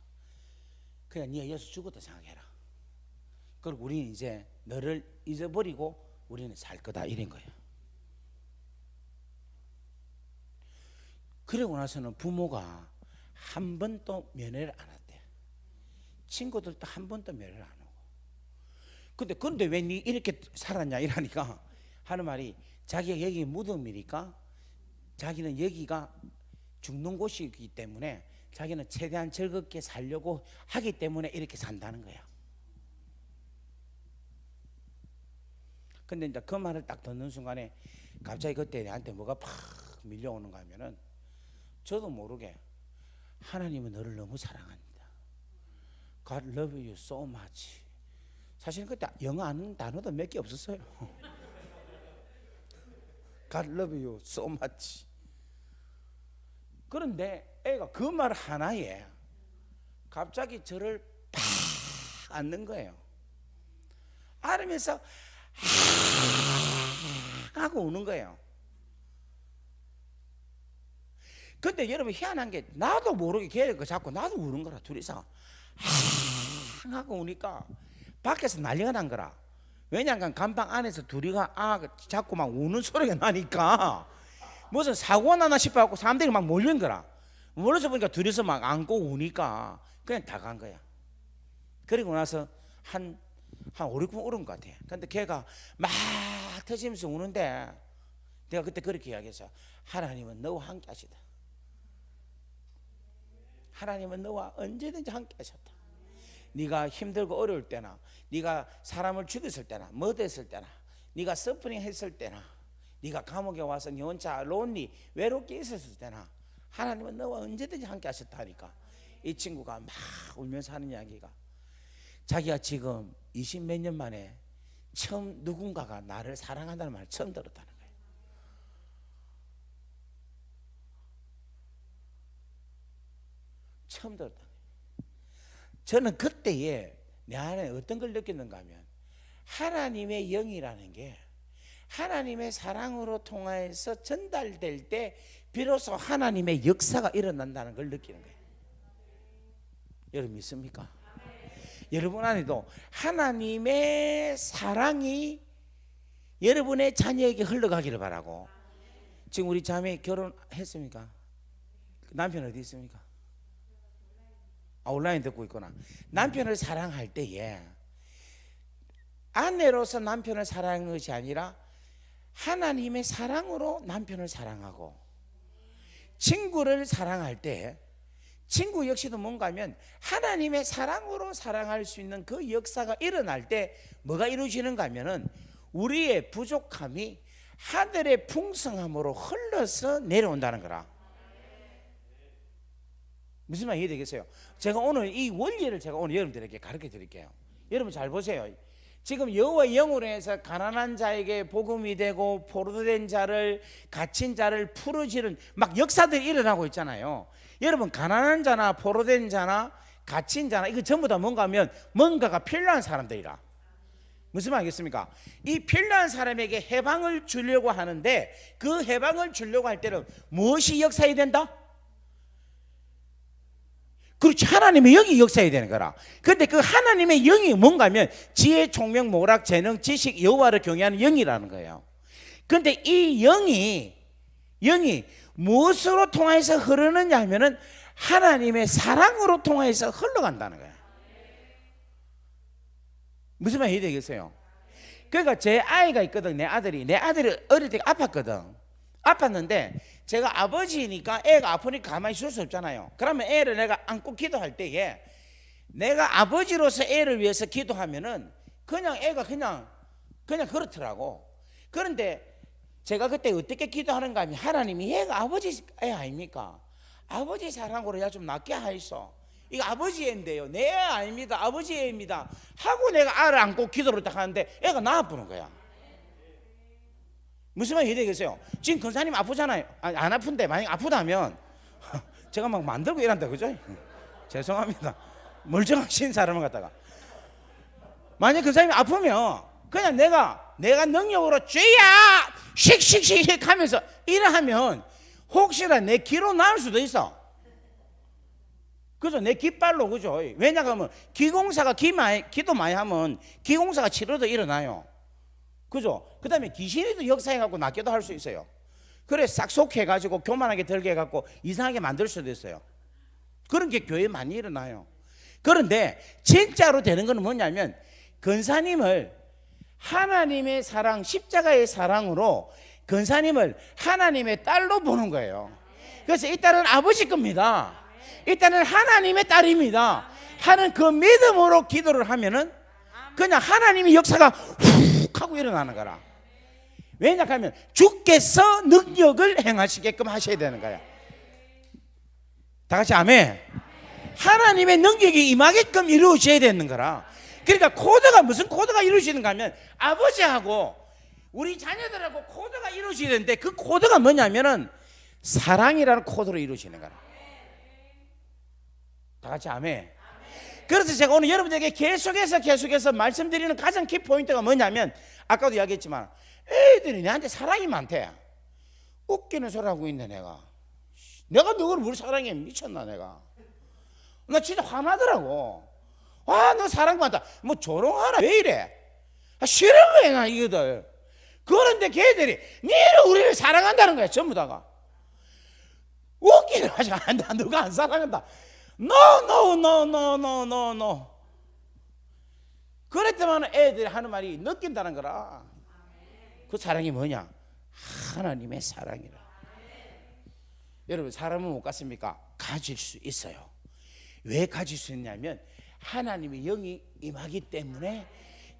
그냥 네가 여기서 죽었다 생각해라. 그리고 우리는 이제 너를 잊어버리고 우리는 살 거다 이런 거야. 그러고 나서는 부모가 한 번도 면회를 안 했대. 친구들도 한 번도 면회를 안 하고. 근데 왜 니 이렇게 살았냐 이러니까 하는 말이 자기가 여기 무덤이니까 자기는 여기가 죽는 곳이기 때문에 자기는 최대한 즐겁게 살려고 하기 때문에 이렇게 산다는 거야. 근데 이제 그 말을 딱 듣는 순간에 갑자기 그때 내한테 뭐가 팍 밀려오는가 하면은 저도 모르게 하나님은 너를 너무 사랑합니다. God love you so much. 사실 그때 영어 아는 단어도 몇 개 없었어요. God love you so much. 그런데 애가 그 말 하나에 갑자기 저를 팍 안는 거예요. 안으면서 하고 우는 거예요. 근데 여러분 희한한 게 나도 모르게 걔가 자꾸 나도 우는 거라. 둘이서 하고 우니까 밖에서 난리가 난 거라. 왜냐하면 감방 안에서 둘이가 자꾸 막 우는 소리가 나니까 무슨 사고가 나나 싶어갖고 사람들이 막 몰린 거라. 몰려서 보니까 둘이서 막 안고 우니까 그냥 다 간 거야. 그리고 나서 한 5, 6분 울은 것 같아. 근데 걔가 막 터지면서 우는데 내가 그때 그렇게 이야기했어. 하나님은 너와 함께 하시다. 하나님은 너와 언제든지 함께 하셨다. 네가 힘들고 어려울 때나 네가 사람을 죽였을 때나 뭐 됐을 때나 네가 서프링 했을 때나 네가 감옥에 와서 네 혼자 론리 외롭게 있었을 때나 하나님은 너와 언제든지 함께 하셨다 하니까 이 친구가 막 울면서 하는 이야기가 자기가 지금 20 몇 년 만에 처음 누군가가 나를 사랑한다는 말을 처음 들었다는 거예요. 처음 들었다는 거예요. 저는 그때에 내 안에 어떤 걸 느꼈는가 하면 하나님의 영이라는 게 하나님의 사랑으로 통하여서 전달될 때 비로소 하나님의 역사가 일어난다는 걸 느끼는 거예요. 여러분 믿습니까? 여러분 안에도 하나님의 사랑이 여러분의 자녀에게 흘러가기를 바라고 지금 우리 자매 결혼했습니까? 남편 어디 있습니까? 온라인 듣고 있구나. 남편을 사랑할 때에 아내로서 남편을 사랑하는 것이 아니라 하나님의 사랑으로 남편을 사랑하고, 친구를 사랑할 때 친구 역시도 뭔가 하면 하나님의 사랑으로 사랑할 수 있는 그 역사가 일어날 때 뭐가 이루어지는가 하면은 우리의 부족함이 하늘의 풍성함으로 흘러서 내려온다는 거라. 무슨 말 이해되겠어요? 제가 오늘 이 원리를 제가 오늘 여러분들에게 가르쳐 드릴게요. 여러분 잘 보세요. 지금 여호와의 영으로 해서 가난한 자에게 복음이 되고 포로된 자를, 갇힌 자를 풀어지는 막 역사들이 일어나고 있잖아요. 여러분, 가난한 자나 포로된 자나 갇힌 자나 이거 전부 다 뭔가 하면 뭔가가 필요한 사람들이라. 무슨 말 알겠습니까? 이 필요한 사람에게 해방을 주려고 하는데, 그 해방을 주려고 할 때는 무엇이 역사해야 된다? 그렇지, 하나님의 영이 역사해야 되는 거라. 그런데 그 하나님의 영이 뭔가 하면 지혜, 총명, 모락, 재능, 지식, 여호와를 경외하는 영이라는 거예요. 그런데 이 영이 무엇으로 통해서 흐르느냐 하면은 하나님의 사랑으로 통해서 흘러간다는 거예요. 무슨 말 이해되겠어요? 그러니까 제 아이가 있거든. 내 아들이 어릴 때 아팠거든. 아팠는데 제가 아버지니까 애가 아프니까 가만히 있을 수 없잖아요. 그러면 애를 내가 안고 기도할 때에 내가 아버지로서 애를 위해서 기도하면은 그냥 애가 그냥 그렇더라고. 그런데 제가 그때 어떻게 기도하는가 하면, 하나님이 얘가 아버지 애 아닙니까? 아버지 사랑으로 야 좀 낫게 하이소. 이거 아버지 애인데요. 내 애 아닙니다. 아버지 애입니다. 하고 내가 알을 안고 기도를 딱 하는데 애가 나아보는 거야. 무슨 말이 되겠어요? 지금 권사님 아프잖아요. 안 아픈데 만약 아프다면 제가 막 만들고 이란다, 그죠? 죄송합니다. 멀쩡하신 사람을 갖다가 만약 권사님이 아프면 그냥 내가 능력으로 쥐야 씩씩씩 하면서 일하면 혹시나 내 기로 나올 수도 있어. 그죠? 내 깃발로, 그죠? 왜냐하면 기공사가 기도 많이 하면 기공사가 치료도 일어나요. 그죠? 그 다음에 귀신이도 역사해갖고 낫게도 할 수 있어요. 그래 싹속해가지고 교만하게 들게 해갖고 이상하게 만들 수도 있어요. 그런 게 교회에 많이 일어나요. 그런데 진짜로 되는 건 뭐냐면, 권사님을 하나님의 사랑, 십자가의 사랑으로 권사님을 하나님의 딸로 보는 거예요. 그래서 이 딸은 아버지 겁니다. 이 딸은 하나님의 딸입니다 하는 그 믿음으로 기도를 하면은 그냥 하나님의 역사가 훅 하고 일어나는 거라. 왜냐하면 주께서 능력을 행하시게끔 하셔야 되는 거야. 다 같이 아멘. 하나님의 능력이 임하게끔 이루어져야 되는 거라. 그러니까 코드가 무슨 코드가 이루어지는가 하면 아버지하고 우리 자녀들하고 코드가 이루어져야 되는데, 그 코드가 뭐냐면은 사랑이라는 코드로 이루어지는 거라. 다 같이 아멘. 그래서 제가 오늘 여러분에게 계속해서 말씀드리는 가장 키포인트가 뭐냐면, 아까도 이야기했지만 애들이 내한테 사랑이 많대. 웃기는 소리 하고 있네. 내가 너를 뭘 사랑해? 미쳤나 내가. 나 진짜 화나더라고. 와, 너 사랑 많다. 뭐 조롱하나? 왜 이래? 싫은 거야 나 이거들. 그런데 걔들이 니는 우리를 사랑한다는 거야. 전부 다가 웃기는 하지 않는다. 누가 안 사랑한다. No. 그랬더만 애들이 하는 말이 느낀다는 거라. 그 사랑이 뭐냐? 하나님의 사랑이라. 여러분, 사람은 못 갖습니까? 가질 수 있어요. 왜 가질 수 있냐면 하나님의 영이 임하기 때문에,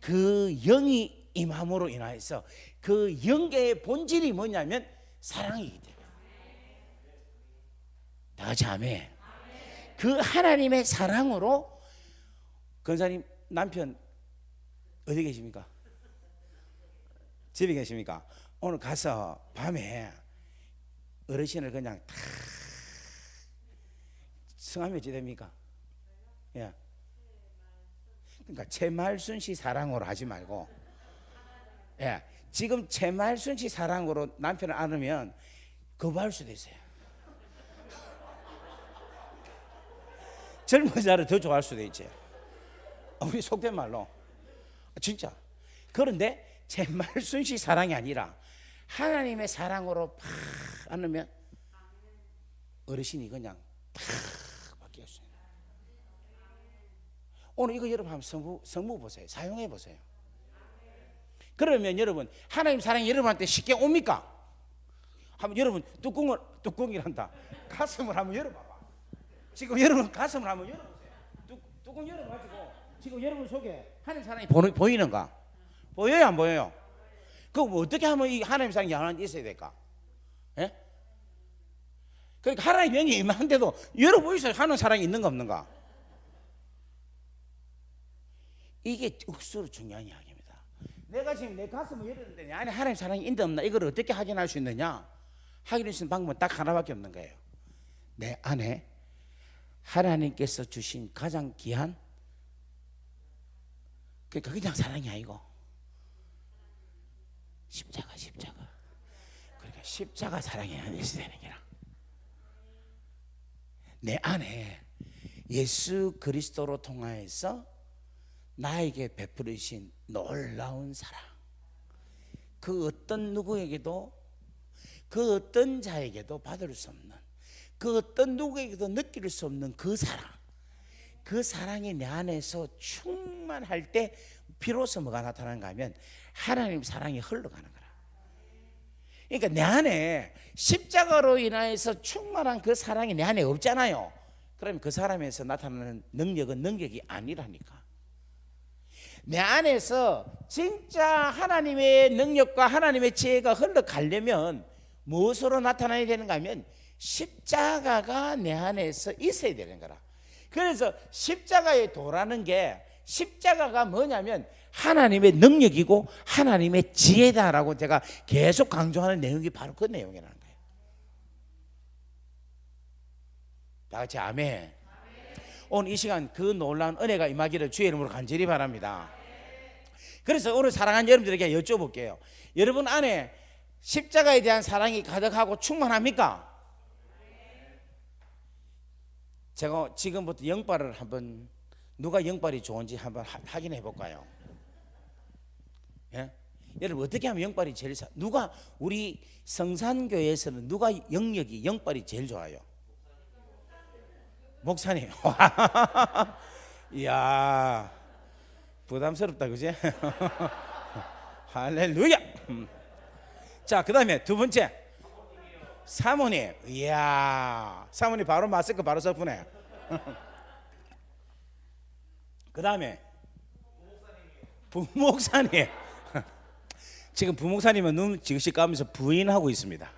그 영이 임함으로 인하여서 그 영의 본질이 뭐냐면 사랑이기 때문에. 다 같이 아멘. 그 하나님의 사랑으로. 권사님 남편 어디 계십니까? 집에 계십니까? 오늘 가서 밤에 어르신을 그냥 탁 성함이 어찌 됩니까? 예. 그러니까 최말순 씨 사랑으로 하지 말고, 예, 지금 최말순 씨 사랑으로 남편을 안으면 거부할 수도 있어요. 젊은 자를 더 좋아할 수도 있지. 우리 속된 말로 진짜. 그런데 최말순 씨 사랑이 아니라 하나님의 사랑으로 팍 안으면 어르신이 그냥 팍 바뀌었어요. 오늘 이거 여러분 한번 성부 보세요. 사용해 보세요. 그러면 여러분 하나님 사랑이 여러분한테 쉽게 옵니까? 한번 여러분 뚜껑이란다. 가슴을 한번 열어봐봐. 지금 여러분 가슴을 한번 열어보세요. 뚜껑 열어가지고 지금 여러분 속에 하나님 사랑이 보이는가? 보여요, 안 보여요? 그럼 어떻게 하면 이 하나님 사랑이 여러분한테 있어야 될까? 예? 그러니까 하나님 영이 임한데도 열어보이세요. 하나님 사랑이 있는가 없는가? 이게 억수로 중요한 이야기입니다. 내가 지금 내 가슴을 열었는데 내 안에 하나님 사랑이 있는가 없나? 이걸 어떻게 확인할 수 있느냐? 확인할 수 있는 방법은 딱 하나밖에 없는 거예요. 내 안에 하나님께서 주신 가장 귀한, 그러니까 그냥 사랑이 아니고 십자가. 그러니까 십자가 사랑이 안에 있어야 되는 거라. 내 안에 예수 그리스도로 통하여서 나에게 베풀으신 놀라운 사랑, 그 어떤 누구에게도, 그 어떤 자에게도 받을 수 없는, 그 어떤 누구에게도 느낄 수 없는 그 사랑, 그 사랑이 내 안에서 충만할 때 비로소 뭐가 나타나는가 하면 하나님 사랑이 흘러가는 거라. 그러니까 내 안에 십자가로 인하여서 충만한 그 사랑이 내 안에 없잖아요. 그러면 그 사람에서 나타나는 능력은 능력이 아니라니까. 내 안에서 진짜 하나님의 능력과 하나님의 지혜가 흘러가려면 무엇으로 나타나야 되는가 하면 십자가가 내 안에서 있어야 되는 거라. 그래서 십자가의 도라는 게, 십자가가 뭐냐면 하나님의 능력이고 하나님의 지혜다라고 제가 계속 강조하는 내용이 바로 그 내용이라는 거예요. 다 같이 아멘. 오늘 이 시간 그 놀라운 은혜가 임하기를 주의 이름으로 간절히 바랍니다. 그래서 오늘 사랑하는 여러분들에게 여쭤볼게요. 여러분 안에 십자가에 대한 사랑이 가득하고 충만합니까? 제가 지금부터 영빨을 한번, 누가 영빨이 좋은지 한번 확인해 볼까요? 예? 여러분 어떻게 하면 영빨이 제일 누가 우리 성산교회에서는 누가 영역이 영빨이 제일 좋아요? 목사님. 이야 부담스럽다 그지? 할렐루야. 자, 그 다음에 두 번째 사모님. 이야 사모님 바로 마스크 바로 썼구네. 그 다음에 부목사님. 지금 부목사님은 눈 지그시 감으면서 부인하고 있습니다.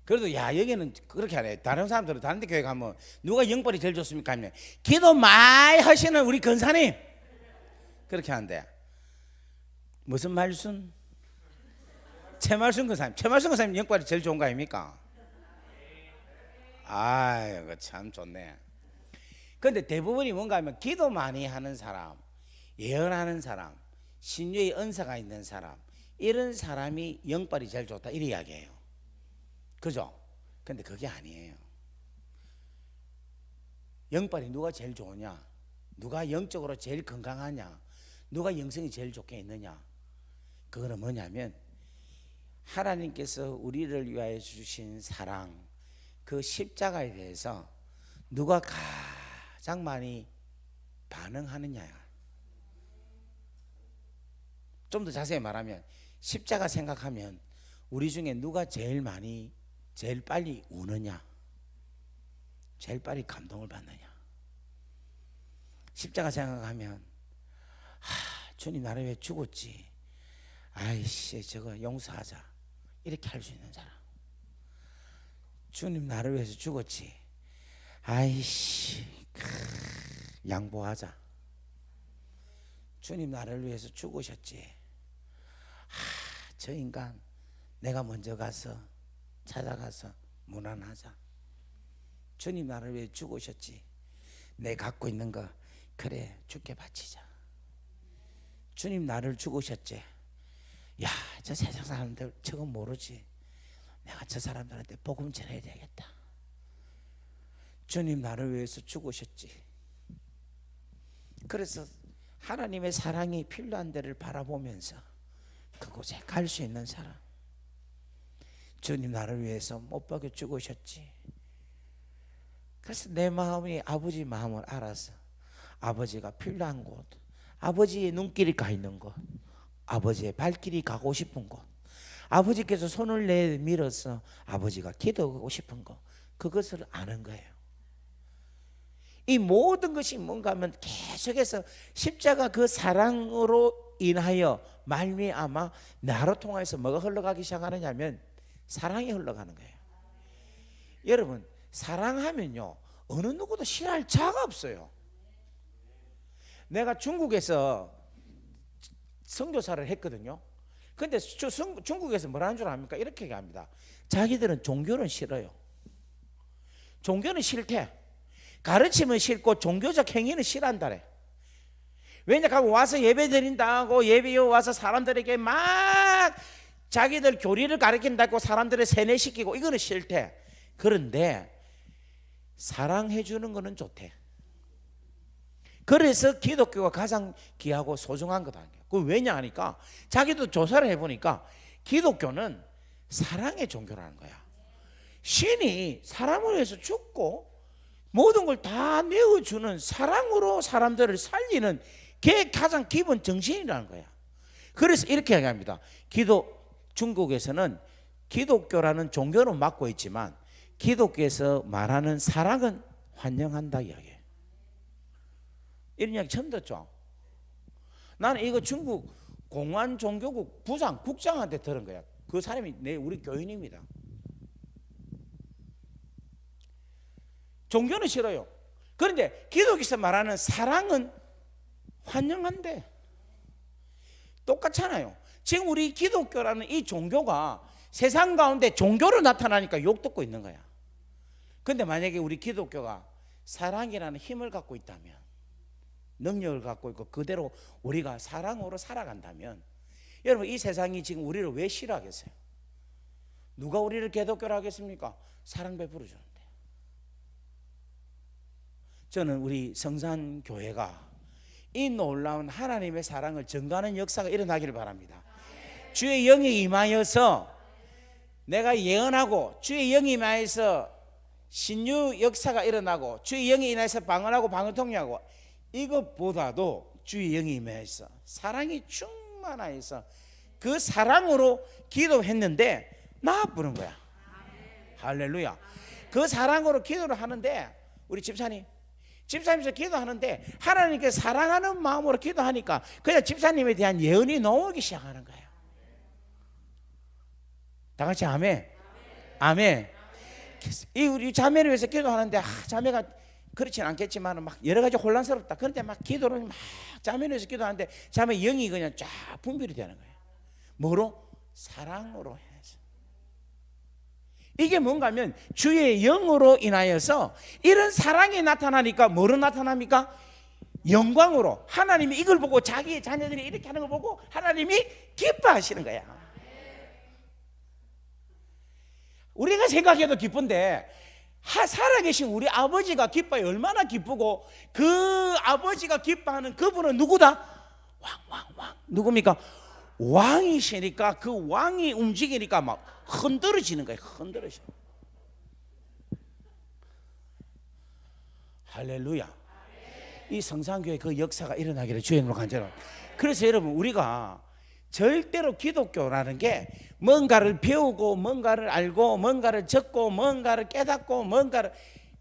그래도 야 여기는 그렇게 하네. 다른 사람들은 다른 데 교회 가면 누가 영빨이 제일 좋습니까 하면 기도 많이 하시는 우리 권사님 그렇게 하는데, 무슨 말씀? 최말순 권사님. 최말순 권사님 영빨이 제일 좋은 거 아닙니까? 아이고 참 좋네. 근데 대부분이 뭔가 하면 기도 많이 하는 사람, 예언하는 사람, 신유의 은사가 있는 사람, 이런 사람이 영빨이 제일 좋다 이런 이야기예요. 그죠? 근데 그게 아니에요. 영빨이 누가 제일 좋으냐, 누가 영적으로 제일 건강하냐, 누가 영성이 제일 좋게 있느냐, 그거는 뭐냐면 하나님께서 우리를 위하여 주신 사랑, 그 십자가에 대해서 누가 가장 많이 반응하느냐야. 좀 더 자세히 말하면 십자가 생각하면 우리 중에 누가 제일 많이, 제일 빨리 우느냐, 제일 빨리 감동을 받느냐. 십자가 생각하면 주님 나를 왜 죽었지, 아이씨 저거 용서하자 이렇게 할 수 있는 사람. 주님 나를 위해서 죽었지, 아이씨 양보하자. 주님 나를 위해서 죽으셨지, 저 인간 내가 먼저 가서 찾아가서 무난하자. 주님 나를 위해 죽으셨지, 내 갖고 있는 거 그래 죽게 바치자. 주님 나를 죽으셨지, 야 저 세상 사람들 저거 모르지, 내가 저 사람들한테 복음 전해야 되겠다. 주님 나를 위해서 죽으셨지. 그래서 하나님의 사랑이 필요한 데를 바라보면서 이곳에 갈 수 있는 사람. 주님 나를 위해서 못 박여 죽으셨지. 그래서 내 마음이 아버지 마음을 알아서 아버지가 필요한 곳, 아버지의 눈길이 가 있는 곳, 아버지의 발길이 가고 싶은 곳, 아버지께서 손을 내밀어서 아버지가 기도하고 싶은 것, 그것을 아는 거예요. 이 모든 것이 뭔가 하면 계속해서 십자가 그 사랑으로 인하여 말미암아 나로 통해서 뭐가 흘러가기 시작하느냐면 사랑이 흘러가는 거예요. 여러분, 사랑하면요 어느 누구도 싫어할 자가 없어요. 내가 중국에서 선교사를 했거든요. 근데 중국에서 뭐라는 줄 압니까? 이렇게 얘기합니다. 자기들은 종교는 싫어요. 종교는 싫대. 가르침은 싫고 종교적 행위는 싫어한다래. 왜냐하면 와서 예배 드린다고 예배에 와서 사람들에게 막 자기들 교리를 가르친다고 사람들을 세뇌시키고 이거는 싫대. 그런데 사랑해 주는 거는 좋대. 그래서 기독교가 가장 귀하고 소중한 거다. 그 왜냐 하니까 자기도 조사를 해보니까 기독교는 사랑의 종교라는 거야. 신이 사람을 위해서 죽고 모든 걸 다 내어주는 사랑으로 사람들을 살리는 게 가장 기본 정신이라는 거야. 그래서 이렇게 얘기합니다. 중국에서는 기독교라는 종교는 맡고 있지만 기독교에서 말하는 사랑은 환영한다 이야기예요. 이런 이야기 처음 듣죠? 나는 이거 중국 공안 종교국 국장한테 들은 거야. 그 사람이 우리 교인입니다. 종교는 싫어요. 그런데 기독교에서 말하는 사랑은 환영한대. 똑같잖아요. 지금 우리 기독교라는 이 종교가 세상 가운데 종교로 나타나니까 욕 듣고 있는 거야. 그런데 만약에 우리 기독교가 사랑이라는 힘을 갖고 있다면, 능력을 갖고 있고 그대로 우리가 사랑으로 살아간다면, 여러분 이 세상이 지금 우리를 왜 싫어하겠어요? 누가 우리를 기독교로 하겠습니까? 사랑 베풀어 주는데. 저는 우리 성산교회가 이 놀라운 하나님의 사랑을 전가하는 역사가 일어나기를 바랍니다. 주의 영이 임하여서 내가 예언하고 주의 영이 임하여서 신유 역사가 일어나고 주의 영이 임하여서 방언하고 방언 통역하고, 이것보다도 주의 영이 임하여서 사랑이 충만하여서 그 사랑으로 기도했는데 나 부른 거야. 할렐루야. 그 사랑으로 기도를 하는데 우리 집사님께서 기도하는데 하나님께 사랑하는 마음으로 기도하니까 그냥 집사님에 대한 예언이 나오기 시작하는 거예요. 다 같이 아멘. 아멘. 이 우리 자매를 위해서 기도하는데 자매가 그렇지는 않겠지만 막 여러 가지 혼란스럽다. 그런데 막 기도를 막 자매를 위해서 기도하는데 자매 영이 그냥 쫙 분별이 되는 거예요. 뭐로? 사랑으로 해서. 이게 뭔가 하면 주의 영으로 인하여서 이런 사랑이 나타나니까 뭐로 나타납니까? 영광으로. 하나님이 이걸 보고 자기의 자녀들이 이렇게 하는 걸 보고 하나님이 기뻐하시는 거야. 우리가 생각해도 기쁜데 살아계신 우리 아버지가 기뻐요. 얼마나 기쁘고, 그 아버지가 기뻐하는 그분은 누구다? 왕. 누굽니까? 왕이시니까 그 왕이 움직이니까 막 흔들어지는 거예요. 흔들어져. 할렐루야. 이 성산교회 그 역사가 일어나기를 주의 이름으로 간절합니다. 그래서 여러분 우리가 절대로 기독교라는 게 뭔가를 배우고 뭔가를 알고 뭔가를 적고 뭔가를 깨닫고 뭔가를,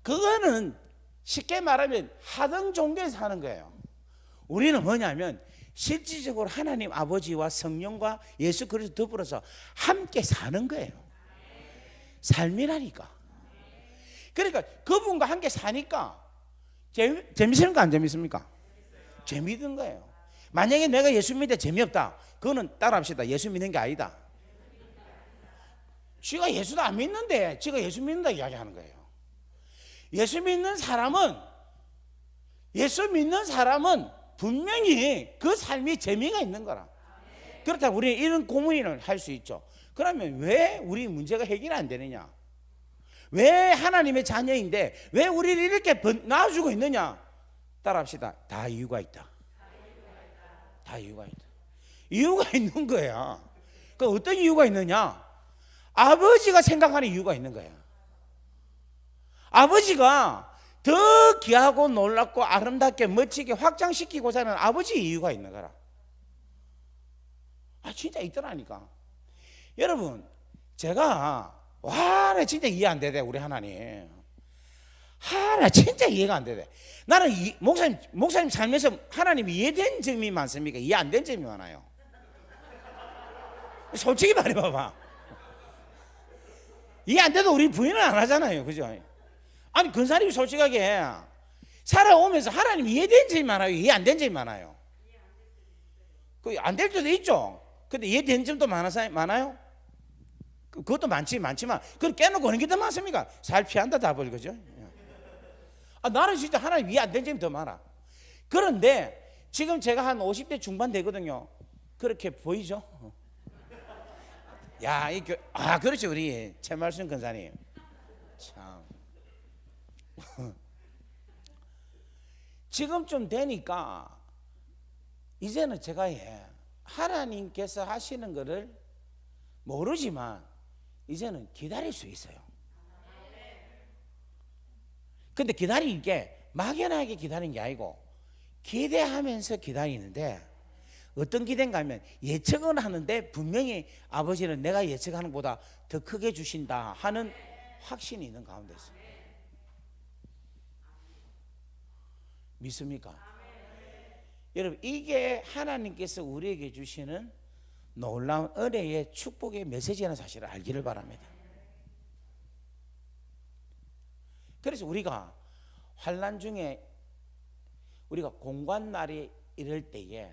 그거는 쉽게 말하면 하등 종교에서 하는 거예요. 우리는 뭐냐면 실질적으로 하나님 아버지와 성령과 예수 그리스도 더불어서 함께 사는 거예요. 삶이라니까. 그러니까 그분과 함께 사니까 재밌습니까? 안 재밌습니까? 재밌는 거예요. 만약에 내가 예수 믿는데 재미없다, 그거는 따라합시다. 예수 믿는 게 아니다. 지가 예수도 안 믿는데 지가 예수 믿는다 이야기하는 거예요. 예수 믿는 사람은 분명히 그 삶이 재미가 있는 거라. 그렇다고 우리는 이런 고민을 할 수 있죠. 그러면 왜 우리 문제가 해결이 안 되느냐? 왜 하나님의 자녀인데 왜 우리를 이렇게 놔주고 있느냐? 따라합시다. 다 이유가 있다. 다 이유가 있다. 이유가 있는 거야. 그 어떤 이유가 있느냐? 아버지가 생각하는 이유가 있는 거야. 아버지가 더 귀하고 놀랍고 아름답게 멋지게 확장시키고자 하는 아버지의 이유가 있는 거라. 진짜 있더라니까. 여러분, 제가 나 진짜 이해 안 되대. 우리 하나님 나 진짜 이해가 안 되대. 나는 목사님 살면서 하나님 이해된 점이 많습니까? 이해 안 된 점이 많아요. 솔직히 말해봐봐. 이해 안 돼도 우리 부인은 안 하잖아요. 그죠? 아니 근사님이 솔직하게 살아오면서 하나님 이해된 점이 많아요? 이해 안 된 점이 많아요? 안 될 때도 있죠. 근데 이해된 점도 많아요? 그것도 많지만 그걸 깨놓고 하는 게 더 많습니까? 살 피한다 답을. 그죠? 나는 진짜 하나님 이해 안 된 점이 더 많아. 그런데 지금 제가 한 50대 중반 되거든요. 그렇게 보이죠? 그렇죠. 우리 최말순 근사님 참 지금쯤 되니까 이제는 제가 하나님께서 하시는 거를 모르지만 이제는 기다릴 수 있어요. 근데 기다리는 게 막연하게 기다리는 게 아니고 기대하면서 기다리는데, 어떤 기대인가 하면 예측은 하는데 분명히 아버지는 내가 예측하는 것보다 더 크게 주신다 하는 확신이 있는 가운데서. 믿습니까? 여러분, 이게 하나님께서 우리에게 주시는 놀라운 은혜의 축복의 메시지라는 사실을 알기를 바랍니다. 그래서 우리가 환난 중에 우리가 공관날이 이럴 때에,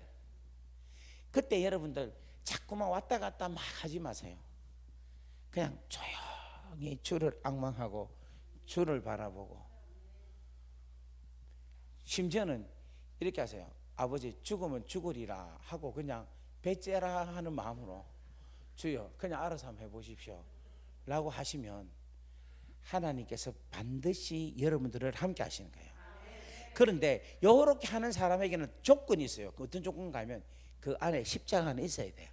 그때 여러분들 자꾸만 왔다 갔다 막 하지 마세요. 그냥 조용히 주를 앙망하고 주를 바라보고, 심지어는 이렇게 하세요. 아버지 죽으면 죽으리라 하고 그냥 배째라 하는 마음으로 주여 그냥 알아서 한번 해보십시오 라고 하시면 하나님께서 반드시 여러분들을 함께 하시는 거예요. 그런데 이렇게 하는 사람에게는 조건이 있어요. 어떤 조건가 하면 그 안에 십자가는 있어야 돼요.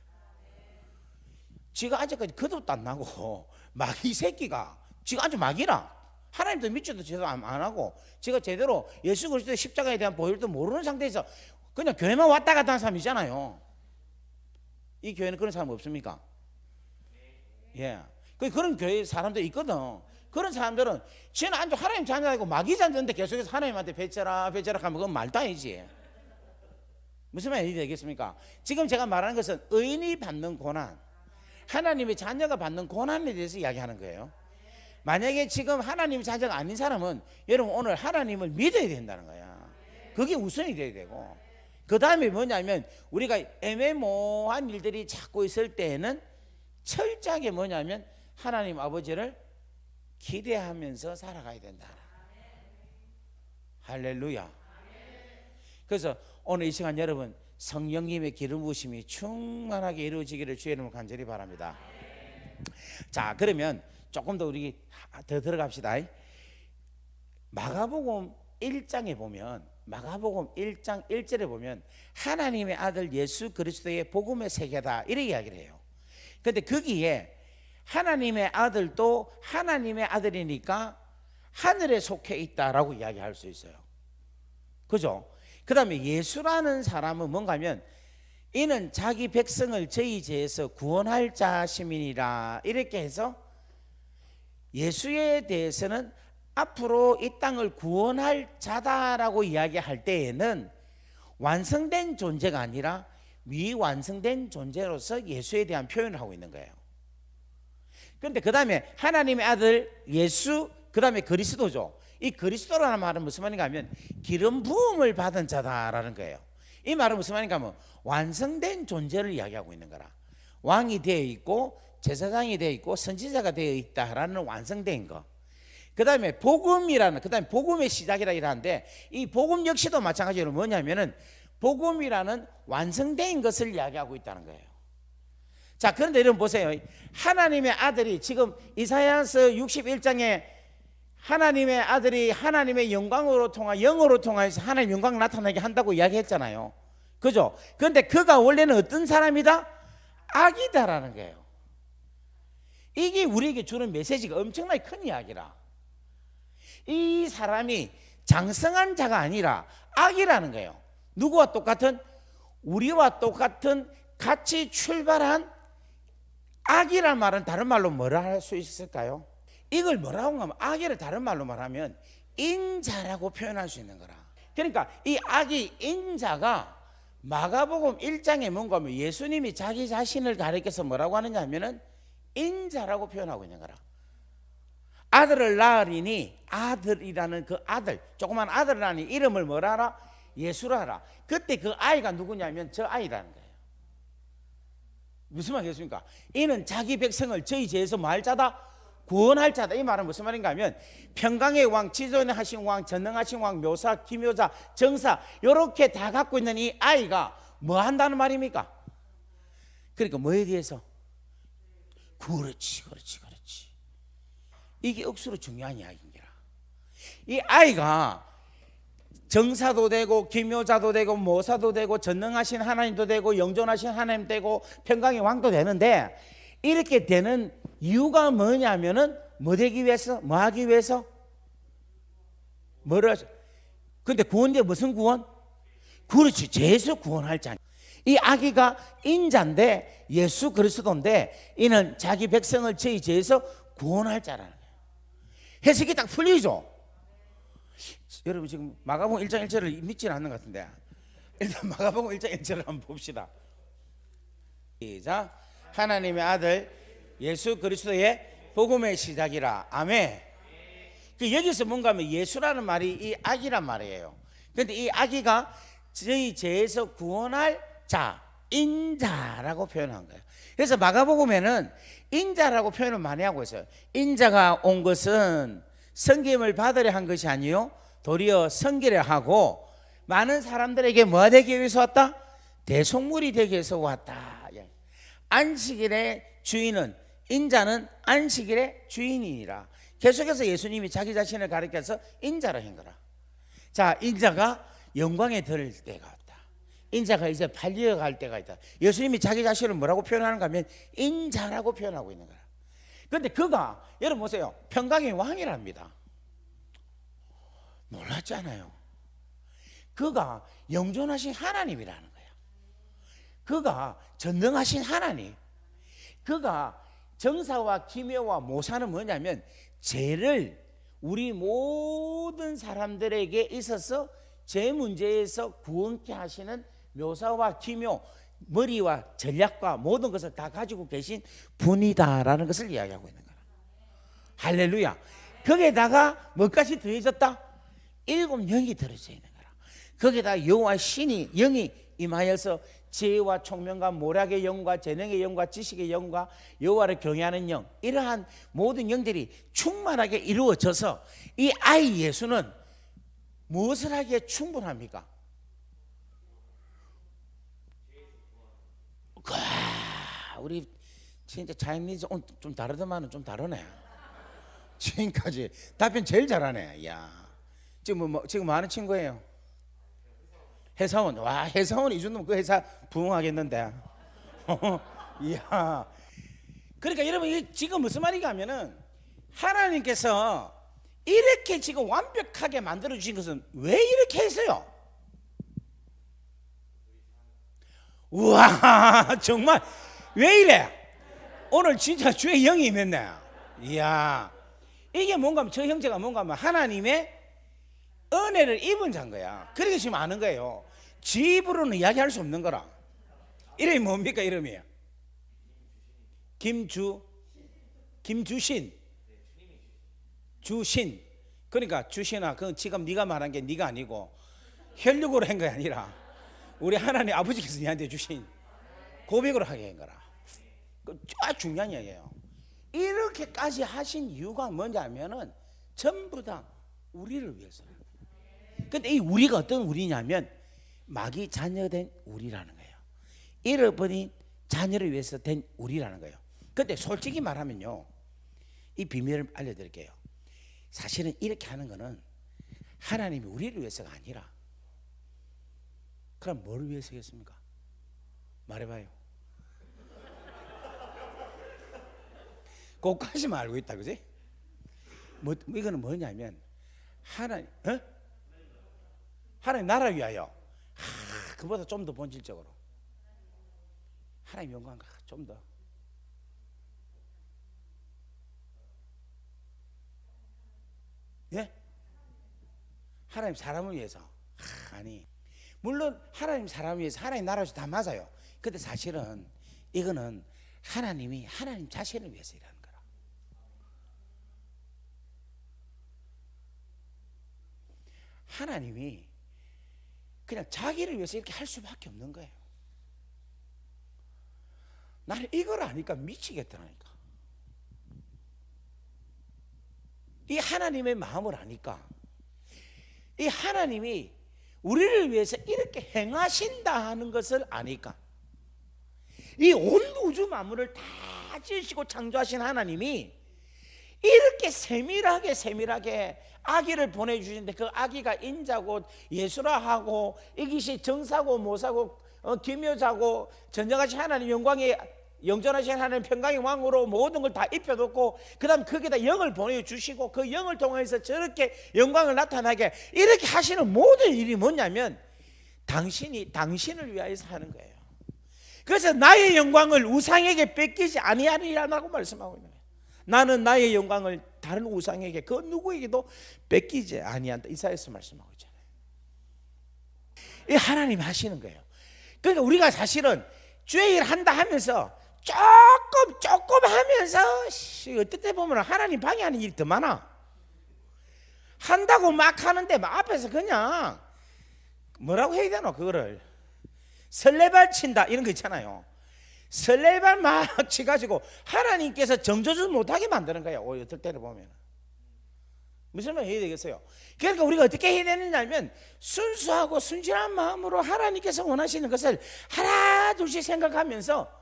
지가 아직까지 거듭도 안 나고 마귀 새끼가 지가 아주 마귀라, 하나님도 믿지도 제대로 안 하고 지가 제대로 예수 그리스도의 십자가에 대한 보혈도 모르는 상태에서 그냥 교회만 왔다 갔다 하는 사람이잖아요. 이 교회는 그런 사람 없습니까? 그런 교회 사람들 있거든. 그런 사람들은 쟤는 아주 하나님 자녀이고 마귀 자녀인데 계속해서 하나님한테 배째라 하면 그건 말도 아니지. 무슨 말이 되겠습니까? 지금 제가 말하는 것은 의인이 받는 고난, 하나님의 자녀가 받는 고난에 대해서 이야기하는 거예요. 만약에 지금 하나님의 자녀가 아닌 사람은 여러분 오늘 하나님을 믿어야 된다는 거야. 그게 우선이 돼야 되고, 그 다음에 뭐냐면 우리가 애매모호한 일들이 자꾸 있을 때에는 철저하게 뭐냐면 하나님 아버지를 기대하면서 살아가야 된다. 할렐루야. 그래서 오늘 이 시간 여러분 성령님의 기름 부으심이 충만하게 이루어지기를 주의 이름으로 간절히 바랍니다. 자, 그러면 조금 더 우리 더 들어갑시다. 마가복음 1장에 보면, 마가복음 1장 1절에 보면 하나님의 아들 예수 그리스도의 복음의 세계다 이렇게 이야기를 해요. 그런데 거기에 하나님의 아들도 하나님의 아들이니까 하늘에 속해 있다라고 이야기할 수 있어요. 그죠? 그 다음에 예수라는 사람은 뭔가 하면 이는 자기 백성을 저희 죄에서 구원할 자심이니라 이렇게 해서 예수에 대해서는 앞으로 이 땅을 구원할 자다라고 이야기할 때에는 완성된 존재가 아니라 미완성된 존재로서 예수에 대한 표현을 하고 있는 거예요. 그런데 그 다음에 하나님의 아들 예수, 그 다음에 그리스도죠. 이 그리스도라는 말은 무슨 말인가 하면 기름 부음을 받은 자다라는 거예요. 이 말은 무슨 말인가 하면 완성된 존재를 이야기하고 있는 거라. 왕이 되어 있고 제사장이 되어 있고 선지자가 되어 있다라는 완성된 거. 그 다음에 복음이라는, 그 다음에 복음의 시작이라 이러는데 이 복음 역시도 마찬가지로 뭐냐면은 복음이라는 완성된 것을 이야기하고 있다는 거예요. 자, 그런데 여러분 보세요. 하나님의 아들이 지금 이사야서 61장에 하나님의 아들이 하나님의 영광으로 영으로 통하여서 하나님의 영광 나타나게 한다고 이야기했잖아요. 그죠? 그런데 그가 원래는 어떤 사람이다? 악이다라는 거예요. 이게 우리에게 주는 메시지가 엄청나게 큰 이야기라. 이 사람이 장성한 자가 아니라 악이라는 거예요. 누구와 똑같은? 우리와 똑같은 같이 출발한 악이란 말은 다른 말로 뭐라 할 수 있을까요? 이걸 뭐라고 하면, 악이를 다른 말로 말하면 인자라고 표현할 수 있는 거라. 그러니까 이 악이 인자가 마가복음 1장에 뭔가 하면 예수님이 자기 자신을 가리켜서 뭐라고 하느냐 하면은 인자라고 표현하고 있는 거라. 아들을 낳으리니, 아들이라는 그 아들, 조그만 아들이라는 이름을 뭐라 하라? 예수라. 그때 그 아이가 누구냐면 저 아이라는 거예요. 무슨 말이겠습니까? 이는 자기 백성을 저희 죄에서 뭐 할 자다? 구원할 자다. 이 말은 무슨 말인가 하면 평강의 왕, 지존에 하신 왕, 전능하신 왕, 묘사, 기묘자, 정사 이렇게 다 갖고 있는 이 아이가 뭐 한다는 말입니까? 그러니까 뭐에 대해서? 그렇지. 이게 억수로 중요한 이야기입니다. 이 아이가 정사도 되고 기묘자도 되고 모사도 되고 전능하신 하나님도 되고 영존하신 하나님 되고 평강의 왕도 되는데, 이렇게 되는 이유가 뭐냐면은 뭐 되기 위해서? 뭐 하기 위해서? 뭐를? 근데 구원이 무슨 구원? 그렇지, 죄에서 구원할 자. 이 아기가 인자인데 예수 그리스도인데 이는 자기 백성을 저희 죄에서 구원할 자라는 거예요. 해석이 딱 풀리죠. 여러분 지금 마가복음 1장 1절을 믿지는 않는 것 같은데 일단 마가복음 1장 1절을 한번 봅시다. 시작. 하나님의 아들 예수 그리스도의 복음의 시작이라. 아멘. 여기서 뭔가 하면 예수라는 말이 이 아기란 말이에요. 그런데 이 아기가 저희 죄에서 구원할 자, 인자라고 표현한 거예요. 그래서 마가복음에는 인자라고 표현을 많이 하고 있어요. 인자가 온 것은 섬김을 받으려 한 것이 아니요 도리어 섬기려 하고 많은 사람들에게 뭐가 되기 위해서 왔다? 대속물이 되기 위해서 왔다. 안식일의 주인은, 인자는 안식일의 주인이니라. 계속해서 예수님이 자기 자신을 가리켜서 인자라 한 거라. 자, 인자가 영광에 들을 때가 왔다. 인자가 이제 팔려갈 때가 있다. 예수님이 자기 자신을 뭐라고 표현하는가 하면 인자라고 표현하고 있는 거야. 그런데 그가, 여러분 보세요, 평강의 왕이랍니다. 놀랐잖아요. 그가 영존하신 하나님이라는 거야. 그가 전능하신 하나님. 그가 정사와 기묘와 모사는 뭐냐면 죄를 우리 모든 사람들에게 있어서 죄 문제에서 구원케 하시는 묘사와 기묘, 머리와 전략과 모든 것을 다 가지고 계신 분이다라는 것을 이야기하고 있는 거야. 할렐루야. 거기에다가 뭐까지 더해졌다? 7 영이 들어져 있는 거라. 거기에다 여호와 신이 영이 임하여서 지혜와 총명과 모략의 영과 재능의 영과 지식의 영과 여호와를 경외하는 영, 이러한 모든 영들이 충만하게 이루어져서 이 아이 예수는 무엇을 하기에 충분합니까? 우리 진짜 차이니즈 오늘 좀 다르더만은 좀 다르네. 지금까지 답변 제일 잘하네. 야, 지금 뭐 하는 친구예요? 회사원. 와, 회사원 이 정도면 그 회사 부흥하겠는데. 이야. 그러니까 여러분 지금 무슨 말인가 하면은 하나님께서 이렇게 지금 완벽하게 만들어 주신 것은 왜 이렇게 했어요? 우와, 정말 왜 이래? 오늘 진짜 주의 영이 임했네. 이야, 이게 뭔가 하면 저 형제가 뭔가 하면 하나님의 은혜를 입은 자인 거야. 그러니까 지금 아는 거예요. 지 입으로는 이야기할 수 없는 거라. 이름이 뭡니까? 이름이 김주신. 주신. 그러니까 주신아, 그건 지금 네가 말한 게 네가 아니고 혈육으로 한 게 아니라 우리 하나님 아버지께서 네한테 주신 고백으로 하게 한 거라. 아주 중요한 이야기예요. 이렇게까지 하신 이유가 뭐냐면은 전부 다 우리를 위해서. 근데 이 우리가 어떤 우리냐면 마귀 자녀된 우리라는 거예요. 잃어버린 자녀를 위해서 된 우리라는 거예요. 근데 솔직히 말하면요, 이 비밀을 알려드릴게요. 사실은 이렇게 하는 거는 하나님이 우리를 위해서가 아니라, 그럼 뭘 위해서겠습니까? 말해봐요. 그것까지만 알고 있다, 그지? 이거는 뭐냐면 하나님 나라 위하여 그보다 좀 더 본질적으로 하나님 영광과 좀 더 하나님 사람을 위해서 아니 물론 하나님 사람을 위해서 하나님 나라 위해서 다 맞아요. 근데 사실은 이거는 하나님이 하나님 자신을 위해서 일하는 거라. 하나님이 그냥 자기를 위해서 이렇게 할 수밖에 없는 거예요. 나는 이걸 아니까 미치겠더라니까. 이 하나님의 마음을 아니까, 이 하나님이 우리를 위해서 이렇게 행하신다 하는 것을 아니까, 이 온 우주 만물을 다 지으시고 창조하신 하나님이 이렇게 세밀하게 아기를 보내주시는데, 그 아기가 인자고 예수라하고 이것이 정사고 모사고 기묘자고 전쟁하신 하나님 영광이 영전하신 하나님 평강의 왕으로 모든 걸 다 입혀놓고 그 다음 거기다 영을 보내주시고 그 영을 통해서 저렇게 영광을 나타나게 이렇게 하시는 모든 일이 뭐냐면 당신을 위하여서 하는 거예요. 그래서 나의 영광을 우상에게 뺏기지 아니하리라고 말씀하고 있는 거예요. 나는 나의 영광을 다른 우상에게 그 누구에게도 뺏기지 아니한다. 이사야서 말씀하고 있잖아요. 이 하나님이 하시는 거예요. 그러니까 우리가 사실은 주의 일 한다 하면서 조금 하면서 어떨 때 보면 하나님 방해하는 일이 더 많아. 한다고 막 하는데 막 앞에서 그냥 뭐라고 해야 되나, 그거를 설레발 친다 이런 거 있잖아요. 설레발 막 치가지고 하나님께서 정조주 못하게 만드는 거예요. 어떨 때를 보면 무슨 말 해야 되겠어요? 그러니까 우리가 어떻게 해야 되느냐면 순수하고 순진한 마음으로 하나님께서 원하시는 것을 하나 둘씩 생각하면서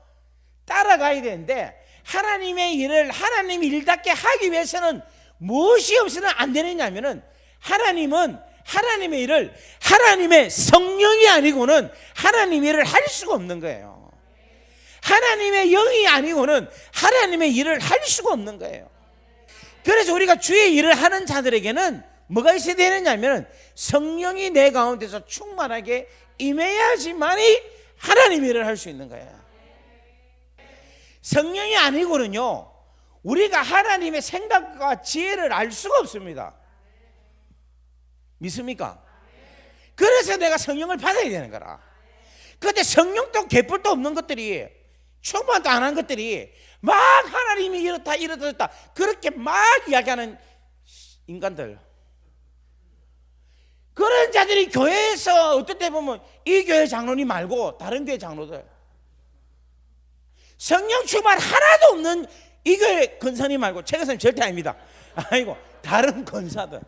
따라가야 되는데, 하나님의 일을 하나님 일답게 하기 위해서는 무엇이 없으면 안 되느냐면은 하나님은 하나님의 일을 하나님의 성령이 아니고는 하나님의 일을 할 수가 없는 거예요. 하나님의 영이 아니고는 하나님의 일을 할 수가 없는 거예요. 그래서 우리가 주의 일을 하는 자들에게는 뭐가 있어야 되느냐면 성령이 내 가운데서 충만하게 임해야지만이 하나님의 일을 할 수 있는 거예요. 성령이 아니고는요 우리가 하나님의 생각과 지혜를 알 수가 없습니다. 믿습니까? 그래서 내가 성령을 받아야 되는 거라. 그런데 성령도 개뿔도 없는 것들이, 충만도 안 한 것들이 막 하나님이 이렇다 그렇게 막 이야기하는 인간들, 그런 자들이 교회에서 어떨 때 보면 이 교회 장로님 말고 다른 교회 장로들, 성령 충만 하나도 없는 이 교회 권사님 말고, 최 권사님 절대 아닙니다. 아이고, 다른 권사들,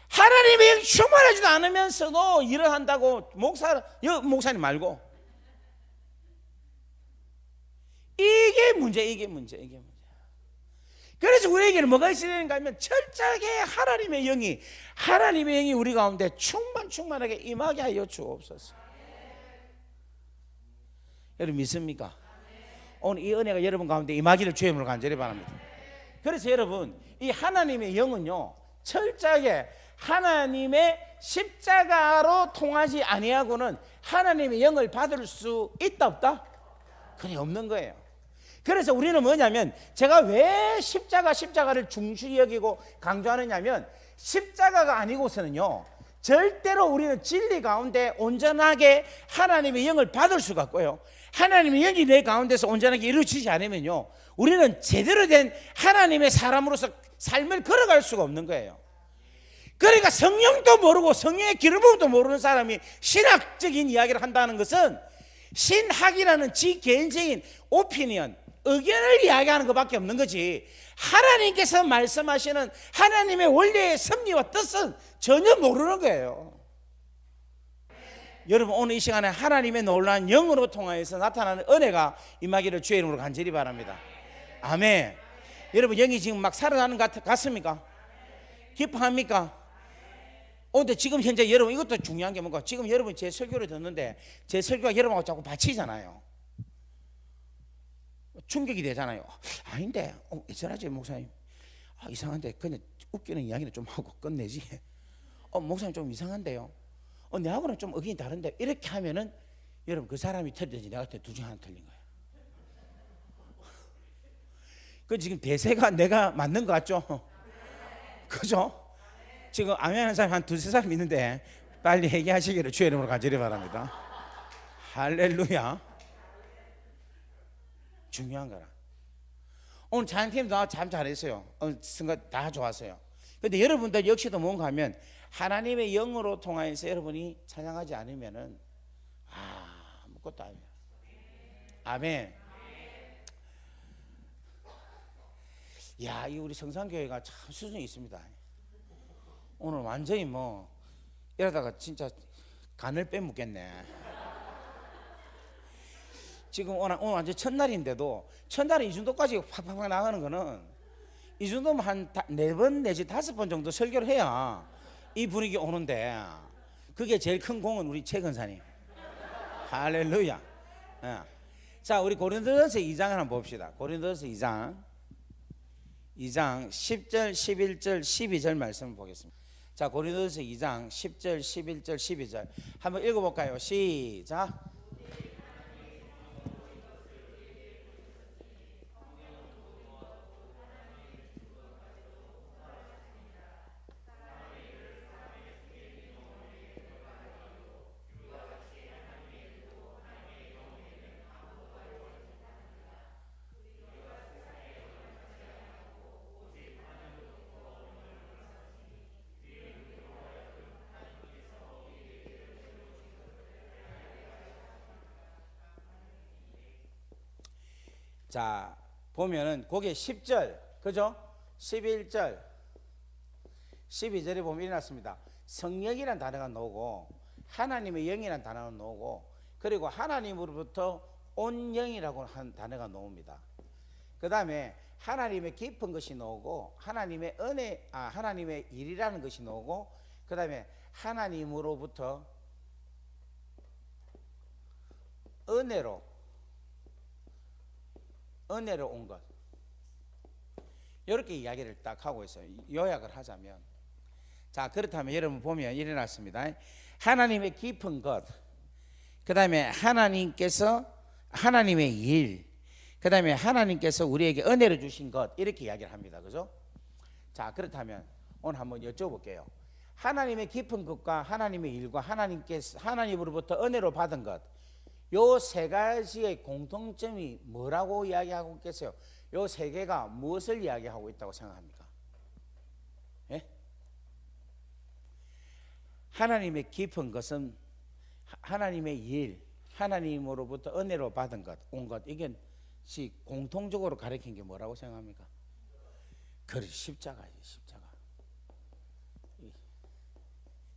하나님이 충만하지도 않으면서도 일을 한다고 목사님 말고, 이게 문제. 그래서 우리에게는 뭐가 있어야 되는가 하면 철저하게 하나님의 영이 우리 가운데 충만하게 임하게 하여 주옵소서. 여러분 믿습니까? 오늘 이 은혜가 여러분 가운데 임하기를 주의 이름으로 간절히 바랍니다. 그래서 여러분, 이 하나님의 영은요 철저하게 하나님의 십자가로 통하지 아니하고는 하나님의 영을 받을 수 있다 없다? 그래, 없는 거예요. 그래서 우리는 뭐냐면, 제가 왜 십자가를 중시 여기고 강조하느냐면, 십자가가 아니고서는요 절대로 우리는 진리 가운데 온전하게 하나님의 영을 받을 수가 없고요, 하나님의 영이 내 가운데서 온전하게 이루어지지 않으면요 우리는 제대로 된 하나님의 사람으로서 삶을 걸어갈 수가 없는 거예요. 그러니까 성령도 모르고 성령의 기름부도 모르는 사람이 신학적인 이야기를 한다는 것은 신학이라는 지 개인적인 오피니언, 의견을 이야기하는 것밖에 없는 거지, 하나님께서 말씀하시는 하나님의 원리의 섭리와 뜻은 전혀 모르는 거예요. 여러분, 오늘 이 시간에 하나님의 놀라운 영으로 통하여서 나타나는 은혜가 임하기를 주의 이름으로 간절히 바랍니다. 아멘. 여러분, 영이 지금 막 살아나는 것 같습니까? 기뻐합니까? 근데 지금 현재 여러분, 이것도 중요한 게 뭔가, 지금 여러분 제 설교를 듣는데 제 설교가 여러분하고 자꾸 받치잖아요. 충격이 되잖아요. 아닌데, 이상하지 목사님. 이상한데 그냥 웃기는 이야기는 좀 하고 끝내지. 목사님 좀 이상한데요. 내하고는 좀 의견이 다른데 이렇게 하면은 여러분 그 사람이 틀리든지 내가 둘 중에 하나 틀린 거예요. 그 지금 대세가 내가 맞는 것 같죠? 그죠? 지금 아멘하는 사람이 한 두세 사람 있는데 빨리 회개하시기를 주의 이름으로 간절히 바랍니다. 할렐루야. 중요한 거라. 오늘 찬양팀도 참 잘했어요. 선거 다 좋았어요. 근데 여러분들 역시도 뭔가 하면 하나님의 영으로 통하여서 여러분이 찬양하지 않으면은 아무것도 아니에요. 아멘. 야, 이 우리 성산교회가 참 수준이 있습니다. 오늘 완전히 뭐 이러다가 진짜 간을 빼먹겠네. 지금 오늘 완전 첫날인데도 첫날에 이 정도까지 팍팍팍 나가는 거는 이 정도면 한 4번 내지 5번 정도 설교를 해야 이 분위기 오는데 그게 제일 큰 공은 우리 최 권사님. 할렐루야. 자, 우리 고린도전서 2장을 한번 봅시다. 고린도전서 2장 10절 11절 12절 말씀을 보겠습니다. 자, 고린도전서 2장 10절 11절 12절 한번 읽어볼까요? 시작. 자, 보면은 거기에 10절, 그죠? 11절, 12절에 보면 일어났습니다. 성령이란 단어가 나오고 하나님의 영이란 단어가 나오고 그리고 하나님으로부터 온 영이라고 하는 단어가 나옵니다. 그 다음에 하나님의 깊은 것이 나오고 하나님의 은혜, 하나님의 일이라는 것이 나오고 그 다음에 하나님으로부터 은혜로 온 것, 이렇게 이야기를 딱 하고 있어요. 요약을 하자면, 자, 그렇다면 여러분 보면 일어났습니다. 하나님의 깊은 것, 그 다음에 하나님께서 하나님의 일, 그 다음에 하나님께서 우리에게 은혜를 주신 것, 이렇게 이야기를 합니다. 그죠? 자, 그렇다면 오늘 한번 여쭤볼게요. 하나님의 깊은 것과 하나님의 일과 하나님으로부터 은혜로 받은 것, 요 세 가지의 공통점이 뭐라고 이야기하고 있겠어요? 요 세 개가 무엇을 이야기하고 있다고 생각합니까? 예? 하나님의 깊은 것은 하나님의 일, 하나님으로부터 은혜로 받은 것, 온 것, 이것이 공통적으로 가리킨 게 뭐라고 생각합니까? 그래, 십자가예요.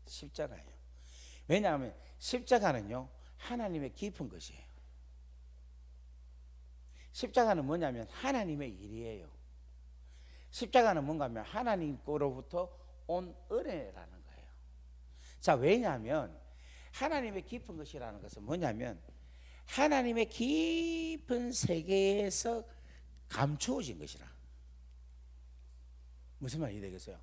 십자가예요. 왜냐하면 십자가는요 하나님의 깊은 것이에요. 십자가는 뭐냐면 하나님의 일이에요. 십자가는 뭔가 하면 하나님으로부터 온 은혜라는 거예요. 자, 왜냐하면 하나님의 깊은 것이라는 것은 뭐냐면 하나님의 깊은 세계에서 감추어진 것이라. 무슨 말이 되겠어요?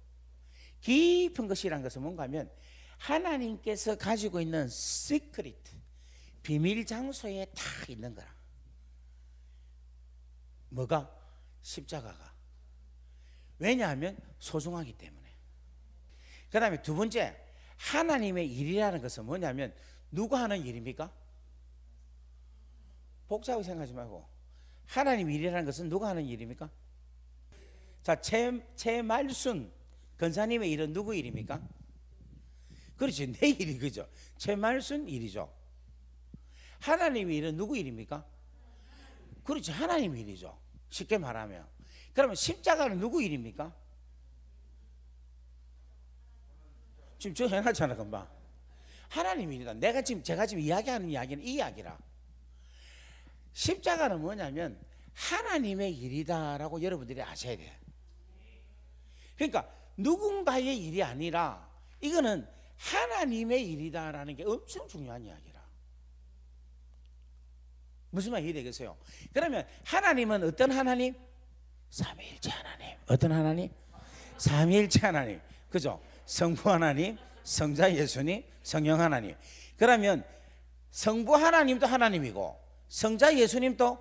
깊은 것이라는 것은 뭔가 하면 하나님께서 가지고 있는 시크릿, 비밀 장소에 딱 있는 거라. 뭐가? 십자가가. 왜냐하면 소중하기 때문에. 그 다음에 두 번째, 하나님의 일이라는 것은 뭐냐면 누가 하는 일입니까? 복잡하게 생각하지 말고 하나님 일이라는 것은 누가 하는 일입니까? 자, 최말순 권사님의 일은 누구 일입니까? 그렇지, 내 일이 그죠. 최말순 일이죠. 하나님의 일은 누구 일입니까? 그렇지, 하나님 일이죠. 쉽게 말하면. 그러면 십자가는 누구 일입니까? 지금 저 해놨잖아 금방. 하나님 일이다. 제가 지금 이야기하는 이야기는 이 이야기라. 십자가는 뭐냐면 하나님의 일이다라고 여러분들이 아셔야 돼요. 그러니까 누군가의 일이 아니라 이거는 하나님의 일이다라는 게 엄청 중요한 이야기라. 무슨 말이 되겠어요? 그러면 하나님은 어떤 하나님? 삼위일체 하나님. 어떤 하나님? 삼위일체 하나님. 그죠? 성부 하나님, 성자 예수님, 성령 하나님. 그러면 성부 하나님도 하나님이고 성자 예수님도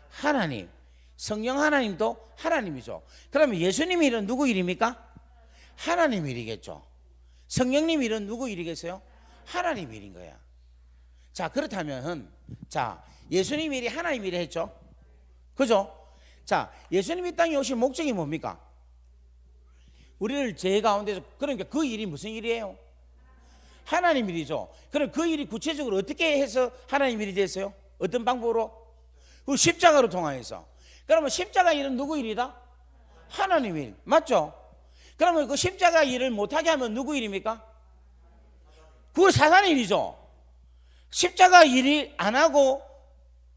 하나님, 성령 하나님도 하나님이죠. 그러면 예수님 일은 누구 일입니까? 하나님 일이겠죠. 성령님 일은 누구 일이겠어요? 하나님 일인 거야. 자, 그렇다면 자, 예수님 일이 하나님 일이 했죠. 그죠? 자, 예수님이 땅에 오신 목적이 뭡니까? 우리를 죄 가운데서, 그러니까 그 일이 무슨 일이에요? 하나님 일이죠. 그럼 그 일이 구체적으로 어떻게 해서 하나님 일이 됐어요? 어떤 방법으로? 그 십자가로 통하여서. 그러면 십자가 일은 누구 일이다? 하나님 일. 맞죠? 그러면 그 십자가 일을 못하게 하면 누구 일입니까? 그거 사단 일이죠. 십자가 일이 안 하고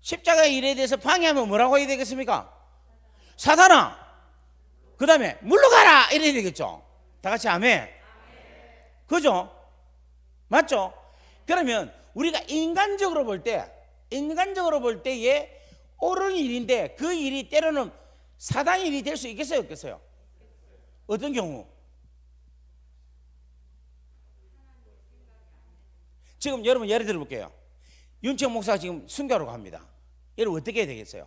십자가 일에 대해서 방해하면 뭐라고 해야 되겠습니까? 사단아, 그 다음에 물러가라 이래야 되겠죠. 다 같이 아멘. 그죠? 맞죠? 그러면 우리가 인간적으로 볼 때에 옳은 일인데 그 일이 때로는 사단 일이 될 수 있겠어요, 없겠어요? 어떤 경우? 지금 여러분 예를 들어 볼게요. 윤청 목사가 지금 순교하러 갑니다. 여러분 어떻게 해야 되겠어요?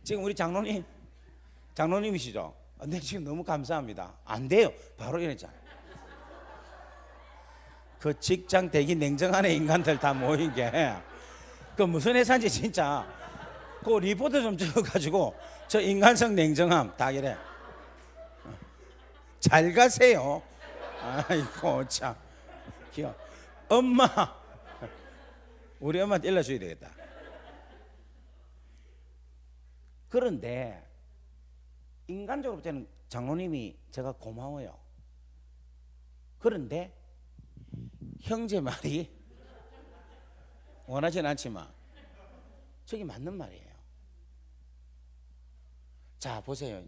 지금 우리 장로님이시죠? 네, 지금 너무 감사합니다. 안 돼요. 바로 이랬잖아요. 그 직장 대기 냉정한 인간들 다 모인 게 그 무슨 회사인지 진짜 그 리포트 좀 적어가지고 저 인간성 냉정함 다 이래. 잘 가세요. 아이고 참 귀여워. 엄마, 우리 엄마한테 일러줘야 되겠다. 그런데 인간적으로 볼 때는 장로님이 제가 고마워요. 그런데 형제 말이 원하진 않지만 저게 맞는 말이에요. 자 보세요.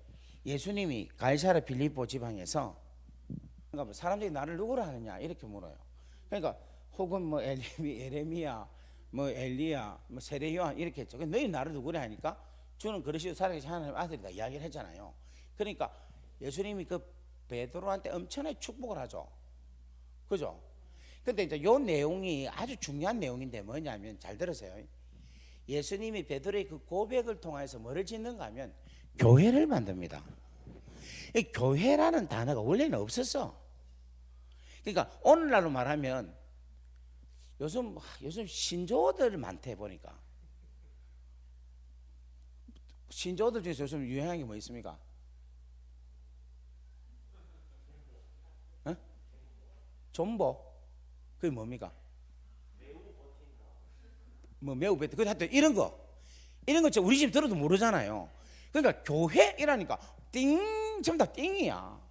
예수님이 가이사랴 빌립보 지방에서 그러니까 사람들이 나를 누구라 하느냐 이렇게 물어요. 그러니까 혹은 뭐 에레미야, 뭐 엘리야, 뭐 세례 요한 이렇게 했죠. 너희 나를 누구라 하니까 주는 그러시오 살아계신 하나님 아들이다 이야기를 했잖아요. 그러니까 예수님이 그 베드로한테 엄청나게 축복을 하죠. 그죠? 근데 이제 요 내용이 아주 중요한 내용인데 뭐냐면 잘 들으세요. 예수님이 베드로의 그 고백을 통해서 뭐를 짓는가 하면 교회를 만듭니다. 이 교회라는 단어가 원래는 없었어. 그러니까 오늘날로 말하면 요즘 신조어들 많대 보니까. 신조어들 중에서 요즘 유행하는 게 뭐 있습니까? 어? 존버? 그게 뭡니까? 뭐 매우 베트. 그 하여튼 이런 거 우리 집 들어도 모르잖아요. 그러니까 교회이라니까 띵 전부 다 띵이야.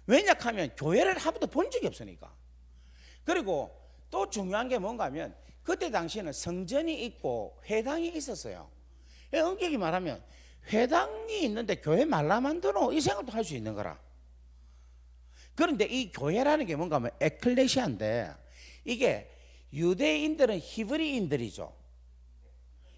왜냐하면 교회를 한 번도 본 적이 없으니까. 그리고 또 중요한 게 뭔가 하면 그때 당시에는 성전이 있고 회당이 있었어요. 엄격히 말하면 회당이 있는데 교회 말라 만드노 이 생각도 할 수 있는 거라. 그런데 이 교회라는 게 뭔가 하면 에클레시아인데 이게 유대인들은 히브리인들이죠.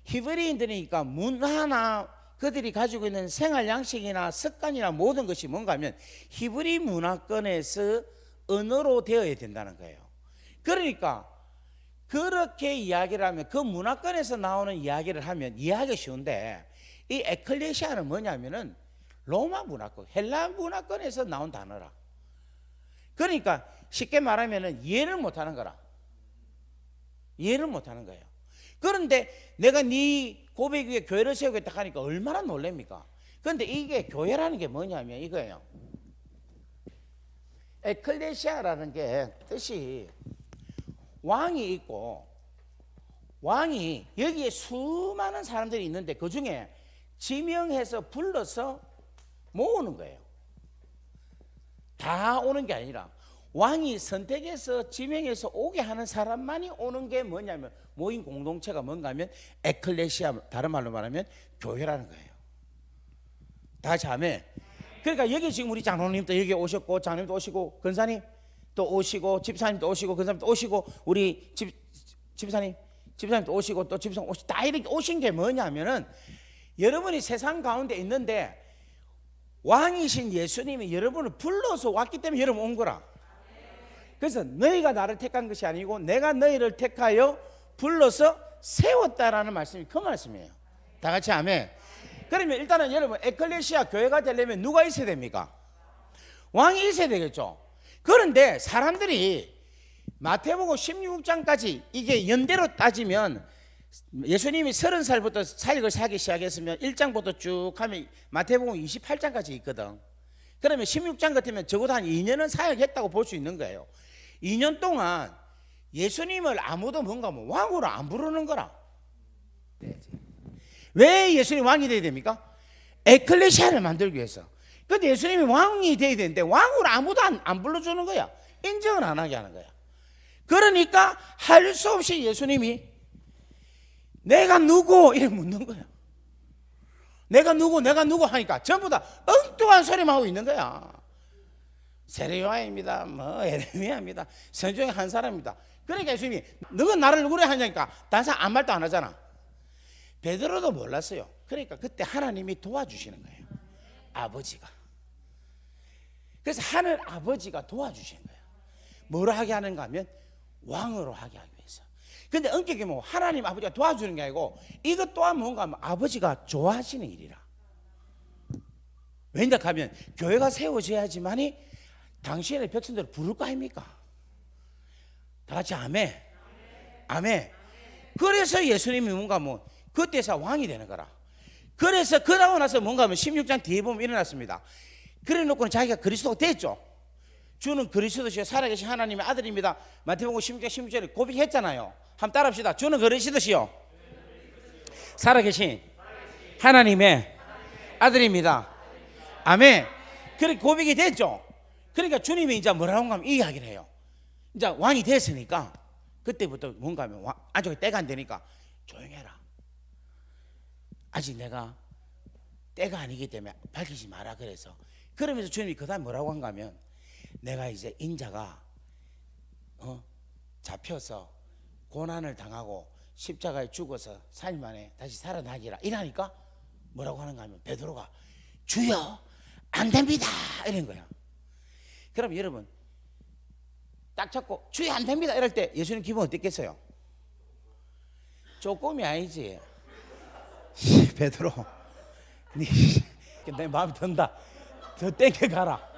히브리인들이니까 문화나 그들이 가지고 있는 생활 양식이나 습관이나 모든 것이 뭔가 하면 히브리 문화권에서 언어로 되어야 된다는 거예요. 그러니까 그렇게 이야기를 하면 그 문화권에서 나오는 이야기를 하면 이해하기 쉬운데 이 에클레시아는 뭐냐면은 로마 문화권, 헬라 문화권에서 나온 단어라. 그러니까 쉽게 말하면은 이해를 못하는 거라. 이해를 못하는 거예요. 그런데 내가 네 고백 위에 교회를 세우겠다 하니까 얼마나 놀랍니까? 그런데 이게 교회라는 게 뭐냐면 이거예요. 에클레시아라는 게 뜻이 왕이 있고 왕이 여기에 수많은 사람들이 있는데 그 중에 지명해서 불러서 모으는 거예요. 다 오는 게 아니라 왕이 선택해서 지명해서 오게 하는 사람만이 오는 게 뭐냐면 모인 공동체가 뭔가 하면 에클레시아, 다른 말로 말하면 교회라는 거예요. 다 자매. 그러니까 여기 지금 우리 장로님도 여기 오셨고, 장로님도 오시고, 권사님 또 오시고, 집사님도 오시고, 권사님도 오시고, 우리 집사님도 오시고, 또 집사님 오시고, 다 이렇게 오신 게 뭐냐면은 여러분이 세상 가운데 있는데 왕이신 예수님이 여러분을 불러서 왔기 때문에 여러분 온 거라. 그래서 너희가 나를 택한 것이 아니고 내가 너희를 택하여 불러서 세웠다라는 말씀이 그 말씀이에요. 다 같이 아멘. 그러면 일단은 여러분 에클레시아 교회가 되려면 누가 있어야 됩니까? 왕이 있어야 되겠죠. 그런데 사람들이 마태복음 16장까지 이게 연대로 따지면 예수님이 30살부터 사역을 하기 시작했으면 1장부터 쭉 하면 마태복음 28장까지 있거든. 그러면 16장 같으면 적어도 한 2년은 사역했다고 볼 수 있는 거예요. 2년 동안 예수님을 아무도 뭔가 뭐 왕으로 안 부르는 거라. 왜 예수님 왕이 돼야 됩니까? 에클레시아를 만들기 위해서. 근데 예수님이 왕이 돼야 되는데 왕으로 아무도 안 불러주는 거야. 인정을 안 하게 하는 거야. 그러니까 할 수 없이 예수님이 내가 누구? 이렇게 묻는 거야. 내가 누구 하니까 전부 다 엉뚱한 소리만 하고 있는 거야. 세례요한입니다. 뭐 에레미야입니다. 성중에 한 사람입니다. 그러니까 예수님이 너가 나를 누구래 하냐니까 다른 사람 아무 말도 안 하잖아. 베드로도 몰랐어요. 그러니까 그때 하나님이 도와주시는 거예요. 아버지가. 그래서 하늘 아버지가 도와주시는 거예요. 뭐로 하게 하는가 하면 왕으로 하게 하기 위해서. 근데 엄격히 뭐 하나님 아버지가 도와주는 게 아니고 이것 또한 뭔가 하면 아버지가 좋아하시는 일이라. 왜냐 하면 교회가 세워져야지만이 당신의 백성들을 부를 거 아닙니까? 다 같이 아멘. 아멘. 그래서 예수님이 뭔가 뭐 그때서 왕이 되는 거라. 그래서 그러고 나서 뭔가 하면 16장 뒤에 보면 일어났습니다. 그래 놓고는 자기가 그리스도가 됐죠. 주는 그리스도시요 살아계신 하나님의 아들입니다. 마태복음 16장 16절에 고백했잖아요. 한번 따라합시다. 주는 그리스도시요 살아계신 하나님의 아들입니다. 아멘. 그렇게 고백이 됐죠. 그러니까 주님이 이제 뭐라고 하면 이 이야기를 해요. 이제 왕이 됐으니까 그때부터 뭔가 하면 아직 때가 안 되니까 조용해라. 아직 내가 때가 아니기 때문에 밝히지 마라. 그러면서 주님이 그 다음에 뭐라고 한가 하면 내가 이제 인자가 잡혀서 고난을 당하고 십자가에 죽어서 3일 만에 다시 살아나기라 이러니까 뭐라고 하는가 하면 베드로가 주여 안 됩니다 이런 거야. 그럼 여러분 딱 잡고 주여 안 됩니다 이럴 때 예수님 기분 어땠겠어요? 조금이 아니지. 베드로 내 마음이 든다. 더 땡겨 가라.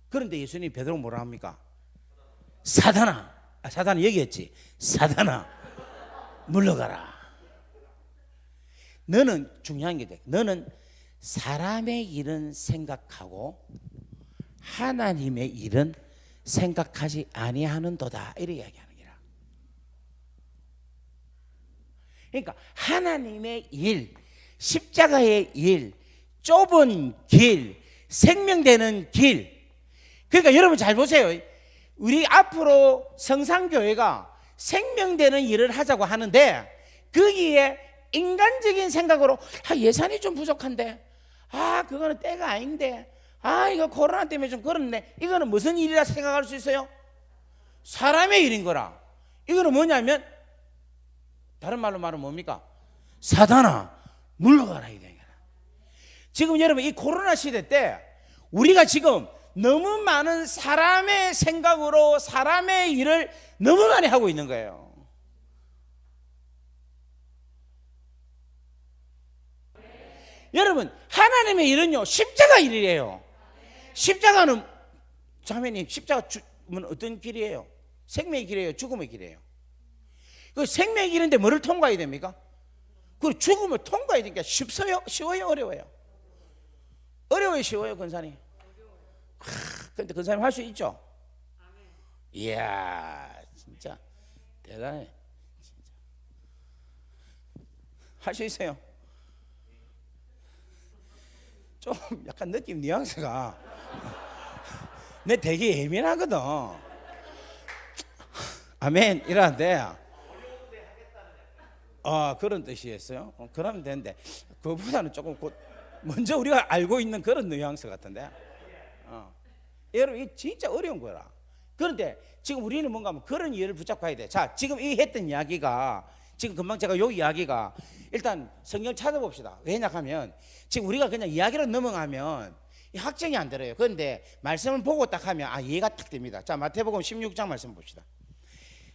그런데 예수님이 베드로 뭐라 합니까? 사단아, 사단이 얘기했지. 사단아 물러가라. 너는 중요한 게 돼. 너는 사람의 일은 생각하고 하나님의 일은 생각하지 아니하는도다. 이렇게 이야기하는 거야. 그러니까 하나님의 일, 십자가의 일, 좁은 길, 생명되는 길. 그러니까 여러분 잘 보세요. 우리 앞으로 성산교회가 생명되는 일을 하자고 하는데 거기에 인간적인 생각으로 예산이 좀 부족한데 그거는 때가 아닌데 이거 코로나 때문에 좀 그렇네. 이거는 무슨 일이라 생각할 수 있어요? 사람의 일인 거라. 이거는 뭐냐면 다른 말로 말하면 뭡니까? 사단아 물러가라 이 얘기야. 지금 여러분 이 코로나 시대 때 우리가 지금 너무 많은 사람의 생각으로 사람의 일을 너무 많이 하고 있는 거예요. 여러분 하나님의 일은요 십자가 일이에요. 십자가는 자매님 십자가는 어떤 길이에요? 생명의 길이에요? 죽음의 길이에요? 그 생명의 길인데 뭐를 통과해야 됩니까? 그 죽음을 통과해야 되니까 쉽어요? 쉬워요? 어려워요? 어려워요? 쉬워요? 권사님? 근데 권사님 할 수 있죠? 이야 진짜 대단해. 진짜. 할 수 있어요? 좀 약간 느낌 뉘앙스가 내 되게 예민하거든. 아멘 이러는데 그런 뜻이었어요. 그러면 되는데 그거보다는 조금 먼저 우리가 알고 있는 그런 뉘앙스 같은데. 여러분 이게 진짜 어려운 거라. 그런데 지금 우리는 뭔가 하면 그런 이해를 붙잡고 해야 돼. 자, 지금 이 했던 이야기가, 지금 금방 제가 요 이야기가, 일단 성경을 찾아봅시다. 왜냐하면 지금 우리가 그냥 이야기로 넘어가면 확정이 안 들어요. 그런데 말씀을 보고 딱 하면 이해가 딱 됩니다. 자, 마태복음 16장 말씀 봅시다.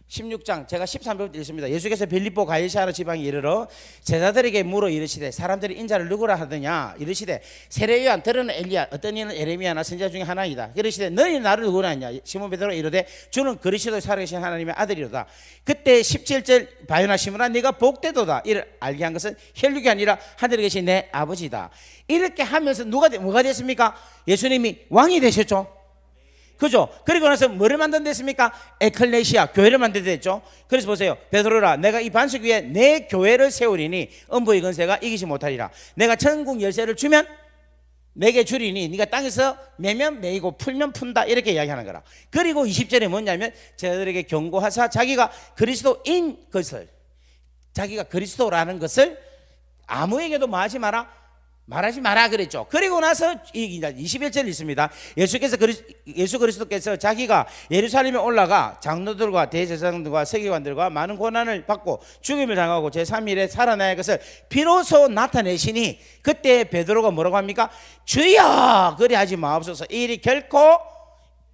16장 제가 13절부터 읽습니다. 예수께서 빌립보 가이사랴 지방에 이르러 제자들에게 물어 이르시되 사람들이 인자를 누구라 하더냐. 이르시되 세례요한 들으는 엘리야 어떤 이는 에레미야나 선지자 중에 하나이다. 이르시되 너희 나를 누구라 하냐. 시몬 베드로가 이르되 주는 그리스도 살아계신 하나님의 아들이로다. 그때 17절 바요나 시몬아 네가 복되도다. 이를 알게 한 것은 혈육이 아니라 하늘에 계신 내 아버지다. 이렇게 하면서 뭐가 됐습니까? 예수님이 왕이 되셨죠. 그죠? 그리고 나서 뭐를 만든댔습니까? 에클레시아, 교회를 만들었죠. 그래서 보세요. 베드로라, 내가 이 반석 위에 내 교회를 세우리니 음부의 권세가 이기지 못하리라. 내가 천국 열쇠를 주면 내게 주리니 네가 땅에서 매면 매이고 풀면 푼다. 이렇게 이야기하는 거라. 그리고 20절에 뭐냐면 제자들에게 경고하사 자기가 그리스도인 것을, 자기가 그리스도라는 것을 아무에게도 말하지 마라 그랬죠. 그리고 나서 21절 있습니다. 예수 그리스도께서 자기가 예루살렘에 올라가 장로들과 대제사장들과 서기관들과 많은 고난을 받고 죽임을 당하고 제3일에 살아나야 할 것을 비로소 나타내시니 그때 베드로가 뭐라고 합니까? 주여 그리하지 마옵소서. 이 일이 결코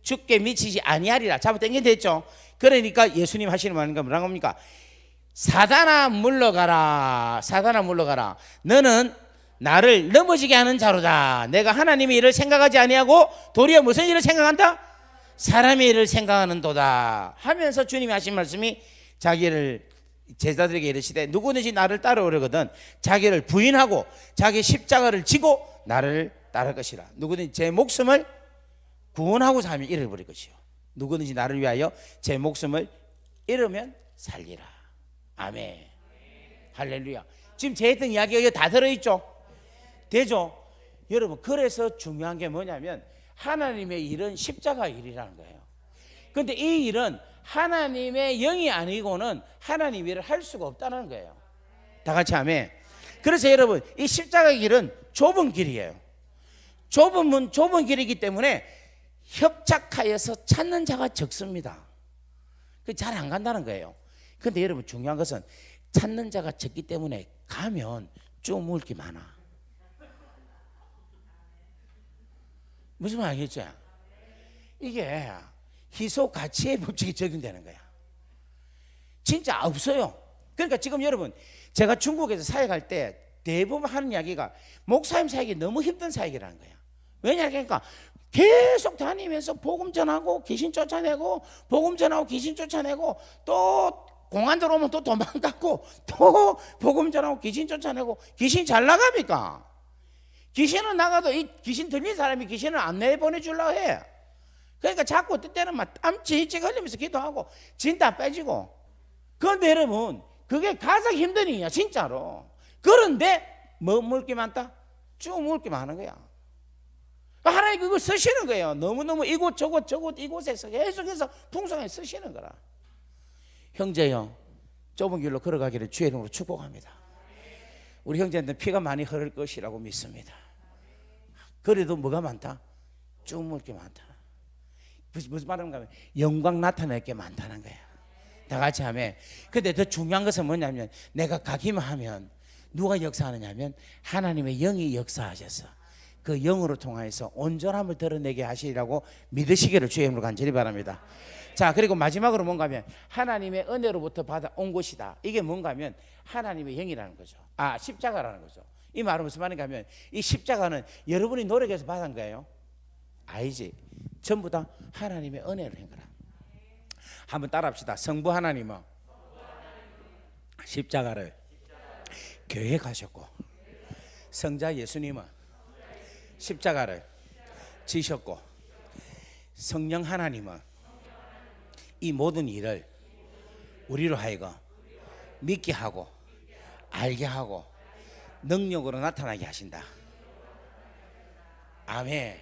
죽게 미치지 아니하리라. 잡아 당긴 됐죠. 그러니까 예수님 하시는 말인가 뭐라고 합니까? 사단아 물러가라. 사단아 물러가라. 너는 나를 넘어지게 하는 자로다. 내가 하나님의 일을 생각하지 아니하고 도리어 무슨 일을 생각한다? 사람의 일을 생각하는도다 하면서 주님이 하신 말씀이 자기를 제자들에게 이르시되 누구든지 나를 따라오려거든 자기를 부인하고 자기 십자가를 지고 나를 따를 것이라. 누구든지 제 목숨을 구원하고자 하면 잃어버릴 것이요 누구든지 나를 위하여 제 목숨을 잃으면 살리라. 아멘. 할렐루야. 지금 제 했던 이야기가 여기 다 들어있죠? 되죠? 여러분, 그래서 중요한 게 뭐냐면 하나님의 일은 십자가 일이라는 거예요. 그런데 이 일은 하나님의 영이 아니고는 하나님 일을 할 수가 없다는 거예요. 다 같이 아멘. 그래서 여러분, 이 십자가 길은 좁은 길이에요. 좁은 길이기 때문에 협착하여서 찾는 자가 적습니다. 잘 안 간다는 거예요. 그런데 여러분, 중요한 것은 찾는 자가 적기 때문에 가면 쭉 먹을 게 많아. 무슨 말 알겠죠? 이게 희소 가치의 법칙이 적용되는 거야. 진짜 없어요. 그러니까 지금 여러분, 제가 중국에서 사역할 때 대부분 하는 이야기가 목사님 사역이 너무 힘든 사역이라는 거야. 왜냐하니까 계속 다니면서 복음 전하고 귀신 쫓아내고 복음 전하고 귀신 쫓아내고 또 공안 들어오면 또 도망가고 또 복음 전하고 귀신 쫓아내고 귀신 잘 나갑니까? 귀신은 나가도 이 귀신 들린 사람이 귀신을 안 내보내주려고 해. 그러니까 자꾸 때때는 막 땀 찌찌 흘리면서 기도하고 진땀 빼지고. 그런데 여러분, 그게 가장 힘든 일이야 진짜로. 그런데 뭐 먹을 게 많다? 쭉 먹을 게 많은 거야. 하나님 그걸 쓰시는 거예요. 너무너무 이곳저곳 이곳에서 계속해서 풍성하게 쓰시는 거라. 형제요, 좁은 길로 걸어가기를 주의 이름으로 축복합니다. 우리 형제한테 피가 많이 흐를 것이라고 믿습니다. 그래도 뭐가 많다? 쭉 먹을 게 많다. 무슨 말인가 하면 영광 나타낼 게 많다는 거야. 다 같이 하면. 근데 더 중요한 것은 뭐냐면 내가 가기만 하면 누가 역사하느냐 하면 하나님의 영이 역사하셔서 그 영으로 통하여서 온전함을 드러내게 하시리라고 믿으시기를 주의 이름으로 간절히 바랍니다. 자, 그리고 마지막으로 뭔가 하면 하나님의 은혜로부터 받아온 것이다. 이게 뭔가 하면 하나님의 영이라는 거죠. 십자가라는 거죠. 이 말은 무슨 말인가 하면 이 십자가는 여러분이 노력해서 받은 거예요? 아니지. 전부 다 하나님의 은혜로 한 거라. 한번 따라합시다. 성부 하나님은 십자가를 교회에 가셨고 성자 예수님은 십자가를 지셨고 성령 하나님은 이 모든 일을 우리로 하여금 믿게 하고 알게 하고 능력으로 나타나게 하신다. 아멘.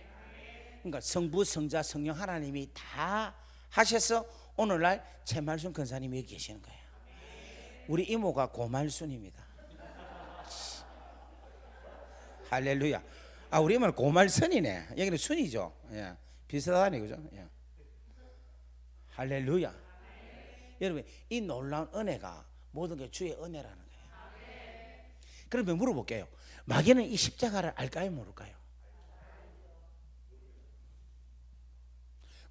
그러니까 성부, 성자, 성령 하나님이 다 하셔서 오늘날 최말순 권사님이 여기 계시는 거예요. 우리 이모가 고말순입니다. 할렐루야. 아, 우리 말은 고말선이네. 여기는 순이죠. 예. 비슷하다니, 그죠? 예. 할렐루야. 여러분, 이 놀라운 은혜가 모든 게 주의 은혜라는 거예요. 그러면 물어볼게요. 마귀는 이 십자가를 알까요, 모를까요?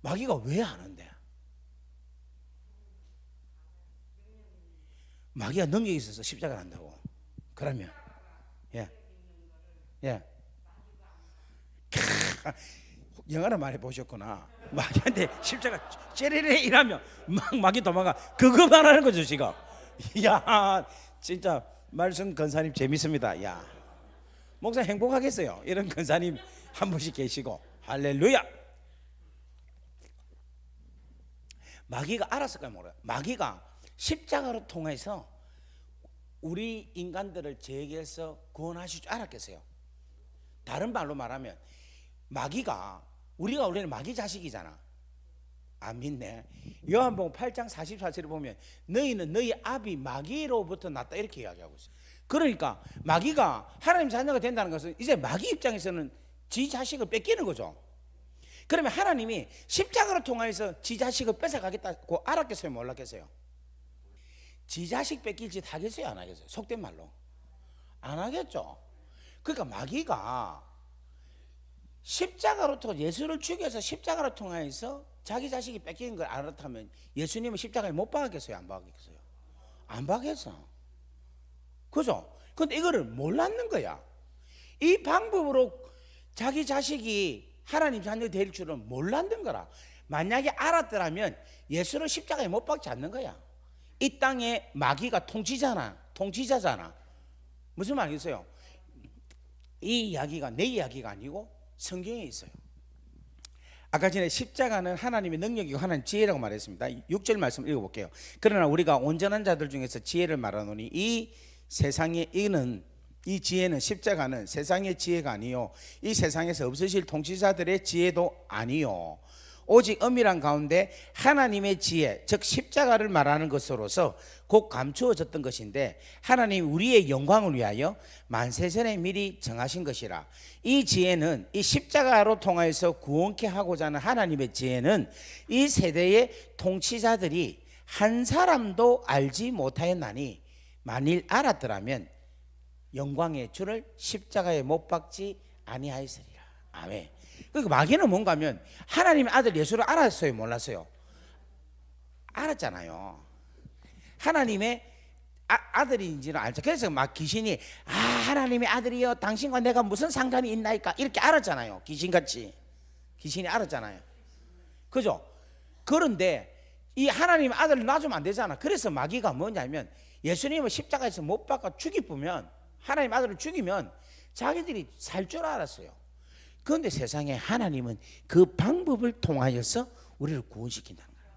마귀가 왜 아는데? 마귀가 능력이 있어서 십자가를 한다고. 그러면 예, 예. 영화를 많이 보셨구나. 마귀한테 십자가 째리리 이러면 막 마귀 도망가. 그것만 하는 거죠 지금. 야, 진짜 말씀 권사님 재밌습니다. 야, 목사 행복하겠어요. 이런 권사님 한 분씩 계시고. 할렐루야. 마귀가 알았을까요, 몰라요? 마귀가 십자가로 통해서 우리 인간들을 죄에서 구원하실 줄 알았겠어요? 다른 말로 말하면 마귀가 우리가 원래는 마귀 자식이잖아. 안 믿네. 요한복음 8장 44절을 보면 너희는 너희 아비 마귀로부터 났다 이렇게 이야기하고 있어요. 그러니까 마귀가 하나님 자녀가 된다는 것은 이제 마귀 입장에서는 지 자식을 뺏기는 거죠. 그러면 하나님이 십자가로 통하여서 지 자식을 뺏어가겠다고 알았겠어요, 몰랐겠어요? 지 자식 뺏길 짓 하겠어요, 안 하겠어요? 속된 말로 안 하겠죠. 그러니까 마귀가 십자가로 통해 예수를 죽여서 십자가로 통하여서 자기 자식이 뺏기는 걸 알았다면 예수님은 십자가에 못 박았겠어요, 안 박았겠어요? 안 박았어. 그죠? 근데 이거를 몰랐는 거야. 이 방법으로 자기 자식이 하나님 자녀 될 줄은 몰랐는 거라. 만약에 알았더라면 예수를 십자가에 못 박지 않는 거야. 이 땅에 마귀가 통치자잖아. 무슨 말이겠어요? 이 이야기가 내 이야기가 아니고 성경에 있어요. 아까 전에 십자가는 하나님의 능력이고 하나님 지혜라고 말했습니다. 6절 말씀 읽어볼게요. 그러나 우리가 온전한 자들 중에서 지혜를 말하노니 이 세상에 이 지혜는 십자가는 세상의 지혜가 아니요 이 세상에서 없으실 통치자들의 지혜도 아니요 오직 엄밀한 가운데 하나님의 지혜 즉 십자가를 말하는 것으로서 곧 감추어졌던 것인데 하나님 우리의 영광을 위하여 만세전에 미리 정하신 것이라. 이 지혜는 이 십자가로 통하여서 구원케 하고자 하는 하나님의 지혜는 이 세대의 통치자들이 한 사람도 알지 못하였나니 만일 알았더라면 영광의 주를 십자가에 못 박지 아니하였으리라. 아멘. 그러니까 마귀는 뭔가 하면 하나님의 아들 예수를 알았어요, 몰랐어요? 알았잖아요. 하나님의 아들인지는 알죠. 그래서 막 귀신이 하나님의 아들이여 당신과 내가 무슨 상관이 있나이까 이렇게 알았잖아요. 귀신같이 귀신이 알았잖아요. 그죠? 그런데 이 하나님의 아들을 놔주면 안 되잖아. 그래서 마귀가 뭐냐면 예수님을 십자가에서 못 박아 죽이면 하나님 아들을 죽이면 자기들이 살 줄 알았어요. 그런데 세상에 하나님은 그 방법을 통하여서 우리를 구원시킨다는 거예요.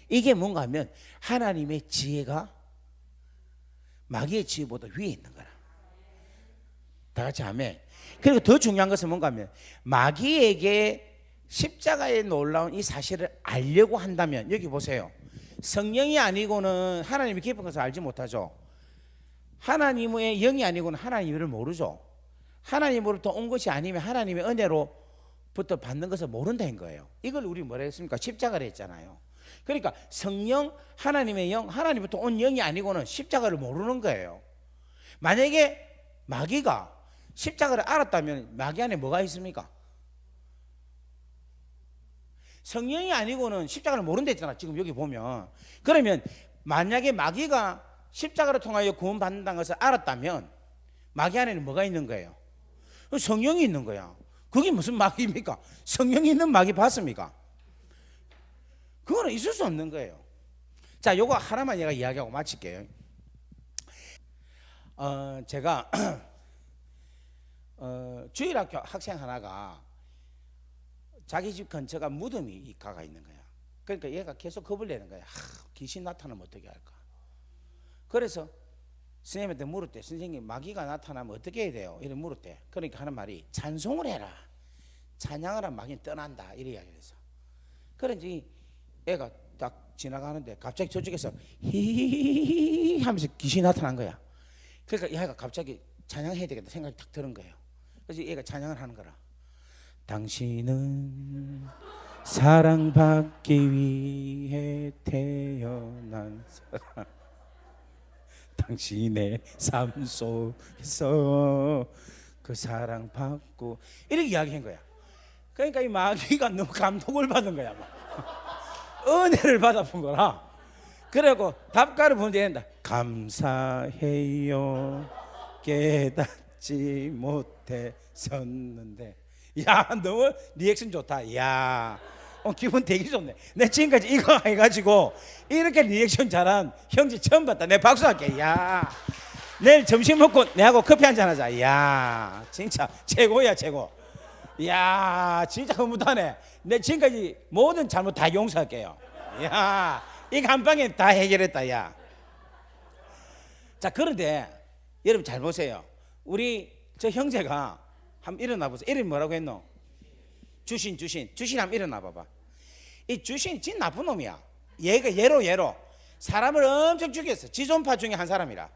이게 뭔가 하면 하나님의 지혜가 마귀의 지혜보다 위에 있는 거라. 다 같이 아멘. 그리고 더 중요한 것은 뭔가 하면 마귀에게 십자가에 놀라운 이 사실을 알려고 한다면 여기 보세요. 성령이 아니고는 하나님의 깊은 것을 알지 못하죠. 하나님의 영이 아니고는 하나님을 모르죠. 하나님으로부터 온 것이 아니면 하나님의 은혜로부터 받는 것을 모른다는 거예요. 이걸 우리 뭐라 했습니까? 십자가를 했잖아요. 그러니까 성령, 하나님의 영, 하나님부터 온 영이 아니고는 십자가를 모르는 거예요. 만약에 마귀가 십자가를 알았다면 마귀 안에 뭐가 있습니까? 성령이 아니고는 십자가를 모른다 했잖아. 지금 여기 보면. 그러면 만약에 마귀가 십자가를 통하여 구원받는다는 것을 알았다면 마귀 안에는 뭐가 있는 거예요? 성령이 있는 거야. 그게 무슨 마귀입니까? 성령이 있는 마귀 봤습니까? 그거는 있을 수 없는 거예요. 자, 요거 하나만 제가 이야기하고 마칠게요. 제가 주일학교 학생 하나가 자기 집 근처가 무덤이 가가 있는 거야. 그러니까 얘가 계속 겁을 내는 거야. 귀신 나타나면 어떻게 할까? 그래서 선생님한테 물었대. 선생님, 마귀가 나타나면 어떻게 해야 돼요? 이렇게 물었대. 그러니까 하는 말이 찬송을 해라. 찬양을 하면 마귀는 떠난다. 이래 이야기를 했어. 그런지 애가 딱 지나가는데 갑자기 저쪽에서 히히히히 하면서 귀신이 나타난 거야. 그러니까 얘가 갑자기 찬양해야 되겠다 생각이 딱 드는 거예요. 그래서 얘가 찬양을 하는 거라. 당신은 사랑받기 위해 태어난 사람, 당신의 삶 속에서 그 사랑받고, 이렇게 이야기한 거야. 그러니까 이 마귀가 너무 감동을 받은 거야. 은혜를 받아본 거라. 그리고 답가를 보내야 된다. 감사해요 깨닫지 못했었는데. 야, 너무 리액션 좋다. 야, 기분 되게 좋네. 내 지금까지 이거 해가지고 이렇게 리액션 잘한 형제 처음 봤다. 내 박수할게. 야, 내일 점심 먹고 내하고 커피 한잔 하자. 야, 진짜 최고야, 최고. 야, 진짜 흐뭇하네. 내 지금까지 모든 잘못 다 용서할게요. 야, 이거 한 방에 다 해결했다. 야. 자, 그런데 여러분 잘 보세요. 우리 저 형제가 한번 일어나 보세요. 이름이 뭐라고 했노? 주신 한번 일어나 봐봐. 이 주신이 진 나쁜 놈이야. 얘가 얘로 사람을 엄청 죽였어. 지존파 중에 한 사람이라.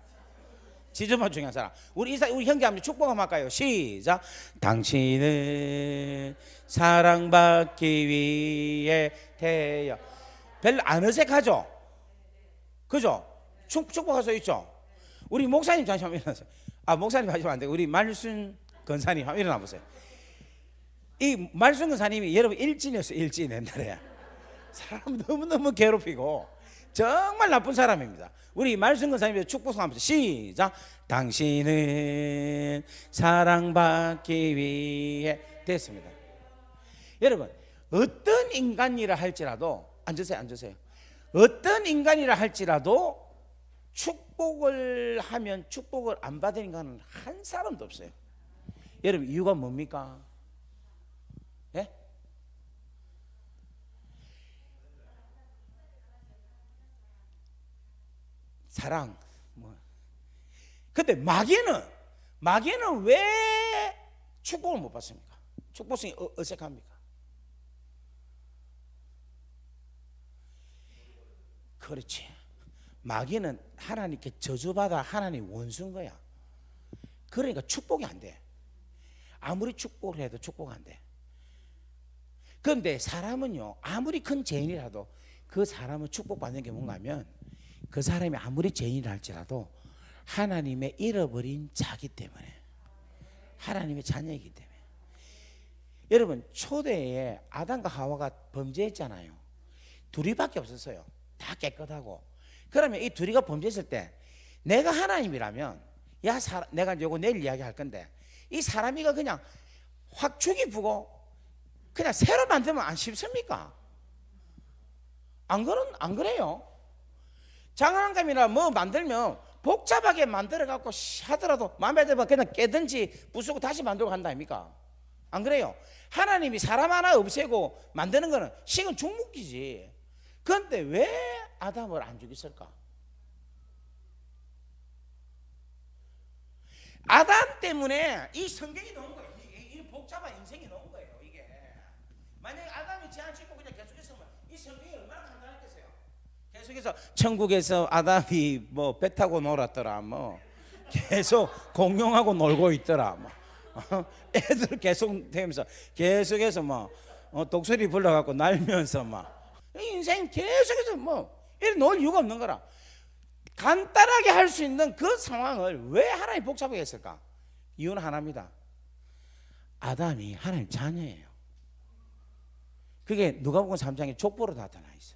지존파 중에 한 사람. 우리 형제 한번 축복 한번 할까요? 시작. 당신은 사랑받기 위해 태어. 별로 안 어색하죠? 그죠? 축복할 수 있죠? 우리 목사님 잠시만 일어나세요. 아, 목사님 하시면 안 되고 우리 말순 권사님 한번 일어나 보세요. 이 말순 권사님이 여러분 일진이었어요. 일진 옛날에. 사람 너무너무 괴롭히고 정말 나쁜 사람입니다. 우리 말순 권사님의 축복 한번 시작. 당신은 사랑받기 위해 됐습니다. 여러분 어떤 인간이라 할지라도 앉으세요. 어떤 인간이라 할지라도 축복을 하면 축복을 안 받은 인간은 한 사람도 없어요. 여러분 이유가 뭡니까? 예? 사랑. 근데 마귀는 왜 축복을 못 받습니까? 축복성이 어색합니까? 그렇지. 마귀는 하나님께 저주받아 하나님 원수인 거야. 그러니까 축복이 안 돼. 아무리 축복을 해도 축복 안 돼. 그런데 사람은요, 아무리 큰 죄인이라도 그 사람은 축복받는 게 뭔가 하면 그 사람이 아무리 죄인이라 할지라도 하나님의 잃어버린 자기 때문에, 하나님의 자녀이기 때문에. 여러분 초대에 아담과 하와가 범죄했잖아요. 둘이밖에 없었어요. 다 깨끗하고. 그러면 이 둘이가 범죄했을 때 내가 하나님이라면, 야, 내가 요거 내일 이야기할 건데 이 사람이가 그냥 확 죽이 부고 그냥 새로 만들면 안 쉽습니까? 안 그래요? 장난감이나 뭐 만들면 복잡하게 만들어 갖고 하더라도 마음에 들면 그냥 깨든지 부수고 다시 만들고 한다 아닙니까? 안 그래요? 하나님이 사람 하나 없애고 만드는 거는 식은 죽묵기지. 그런데 왜 아담을 안 죽였을까? 아담 때문에 이 성경이 나온 거예요. 이 복잡한 인생이 나온 거예요. 이게 만약에 아담이 죄 안 짓고 그냥 계속했으면 이 성경이 얼마나 간단했겠어요. 계속해서 천국에서 아담이 뭐 배 타고 놀았더라, 뭐 계속 공룡하고 놀고 있더라, 뭐 애들 계속 되면서 계속해서 뭐 독수리 불러갖고 날면서 막 인생 계속해서 뭐 이렇게 놀 이유가 없는 거라. 간단하게 할 수 있는 그 상황을 왜 하나님 복잡하게 했을까? 이유는 하나입니다. 아담이 하나님 자녀예요. 그게 누가복음 3장에 족보로 나타나 있어.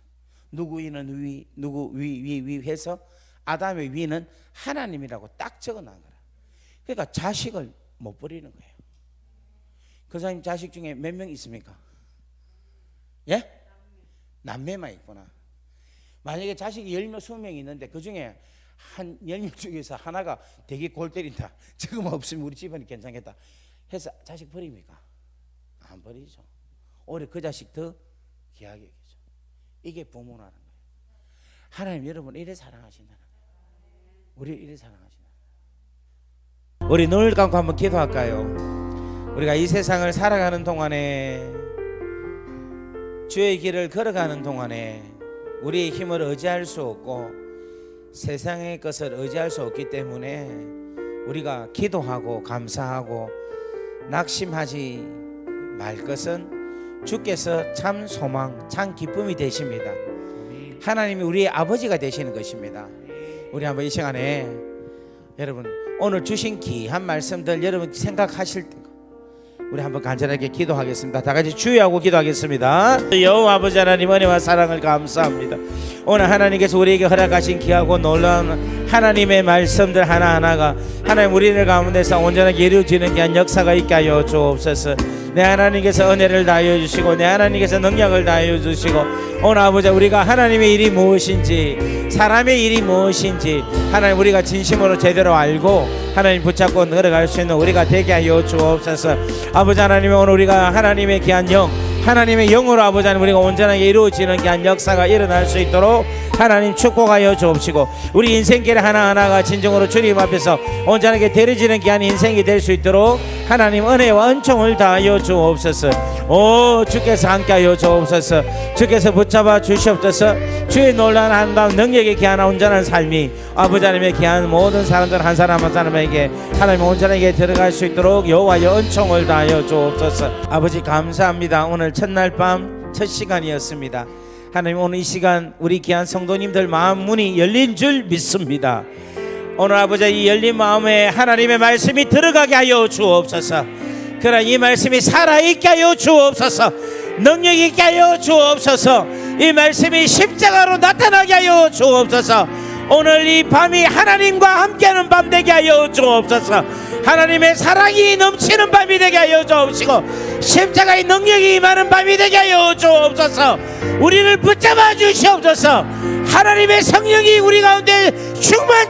누구 위는 위, 누구 위 해서 아담의 위는 하나님이라고 딱 적어놓은 거라. 그러니까 자식을 못 버리는 거예요. 그 사람 자식 중에 몇 명 있습니까? 예? 남매만 있구나. 만약에 자식이 10명, 20명 있는데 그 중에 한 10명 중에서 하나가 되게 골 때린다. 지금 없으면 우리 집안이 괜찮겠다 해서 자식 버립니까? 안 버리죠. 오히려 그 자식 더 귀하게 여기죠. 이게 부모라는 거예요. 하나님 여러분 이래 사랑하신다는 거예요. 우리 이래 사랑하신다는 거예요. 우리 눈을 감고 한번 기도할까요? 우리가 이 세상을 살아가는 동안에, 주의 길을 걸어가는 동안에 우리의 힘을 의지할 수 없고 세상의 것을 의지할 수 없기 때문에 우리가 기도하고 감사하고 낙심하지 말 것은 주께서 참 소망, 참 기쁨이 되십니다. 하나님이 우리의 아버지가 되시는 것입니다. 우리 한번 이 시간에 여러분 오늘 주신 귀한 말씀들 여러분 생각하실 때 우리 한번 간절하게 기도하겠습니다. 다 같이 주의하고 기도하겠습니다. 여호와 아버지 하나님 은혜와 사랑을 감사합니다. 오늘 하나님께서 우리에게 허락하신 귀하고 놀라운 하나님의 말씀들 하나하나가 하나님 우리들 가운데서 온전하게 이루어지는 귀한 역사가 있게 하여 주옵소서. 내 하나님께서 은혜를 다하여 주시고 내 하나님께서 능력을 다하여 주시고 오늘 아버지 우리가 하나님의 일이 무엇인지 사람의 일이 무엇인지 하나님 우리가 진심으로 제대로 알고 하나님 붙잡고 걸어갈 수 있는 우리가 되게 하여 주옵소서. 아버지 하나님 오늘 우리가 하나님의 귀한 영 하나님의 영으로 아버지 하나님 우리가 온전하게 이루어지는 귀한 역사가 일어날 수 있도록 하나님 축복하여 주옵시고 우리 인생길 하나하나가 진정으로 주님 앞에서 온전하게 데려지는 귀한 인생이 될 수 있도록 하나님 은혜와 은총을 다하여 주옵소서. 오 주께서 함께하여 주옵소서. 주께서 붙잡아 주시옵소서. 주의 놀라운 한다운 능력의 귀한 온전한 삶이 아버지 하나님의 귀한 모든 사람들 한 사람 한 사람에게 하나님 온전하게 들어갈 수 있도록 여호와의 은총을 다하여 주옵소서. 아버지 감사합니다. 오늘 첫날 밤 첫 시간이었습니다. 하나님 오늘 이 시간 우리 귀한 성도님들 마음 문이 열린 줄 믿습니다. 오늘 아버지 이 열린 마음에 하나님의 말씀이 들어가게 하여 주옵소서. 그러나 이 말씀이 살아있게 하여 주옵소서. 능력 있게 하여 주옵소서. 이 말씀이 십자가로 나타나게 하여 주옵소서. 오늘 이 밤이 하나님과 함께하는 밤 되게 하여 주옵소서. 하나님의 사랑이 넘치는 밤이 되게 하여 주옵시고 십자가의 능력이 임하는 밤이 되게 하여 주옵소서. 우리를 붙잡아 주시옵소서. 하나님의 성령이 우리 가운데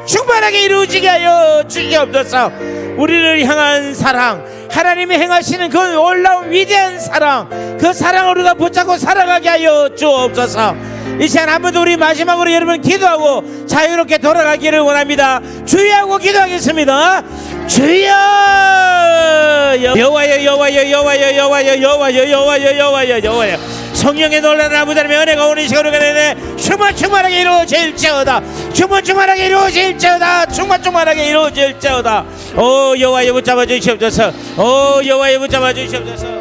충만하게 이루어지게 하여 주시옵소서. 우리를 향한 사랑 하나님이 행하시는 그 놀라운 위대한 사랑 그 사랑을 우리가 붙잡고 살아가게 하여 주옵소서. 이 시간 한 번 더 우리 마지막으로 여러분 기도하고 자유롭게 돌아가기를 원합니다. 주의하고 기도하겠습니다. 주여 여호와여 여호와여 여호와여 여호와여 여호와여 여호와여 여호와여 여호와여 성령의 놀라운 아버지 하나님의 은혜가 오는 시간으로 가는데 충만하게 이루어질지어다. 충만하게 이루어질지어다. 충만하게 이루어질지어다. 오 여호와여 붙잡아 주시옵소서. 오 여호와여 붙잡아 주시옵소서.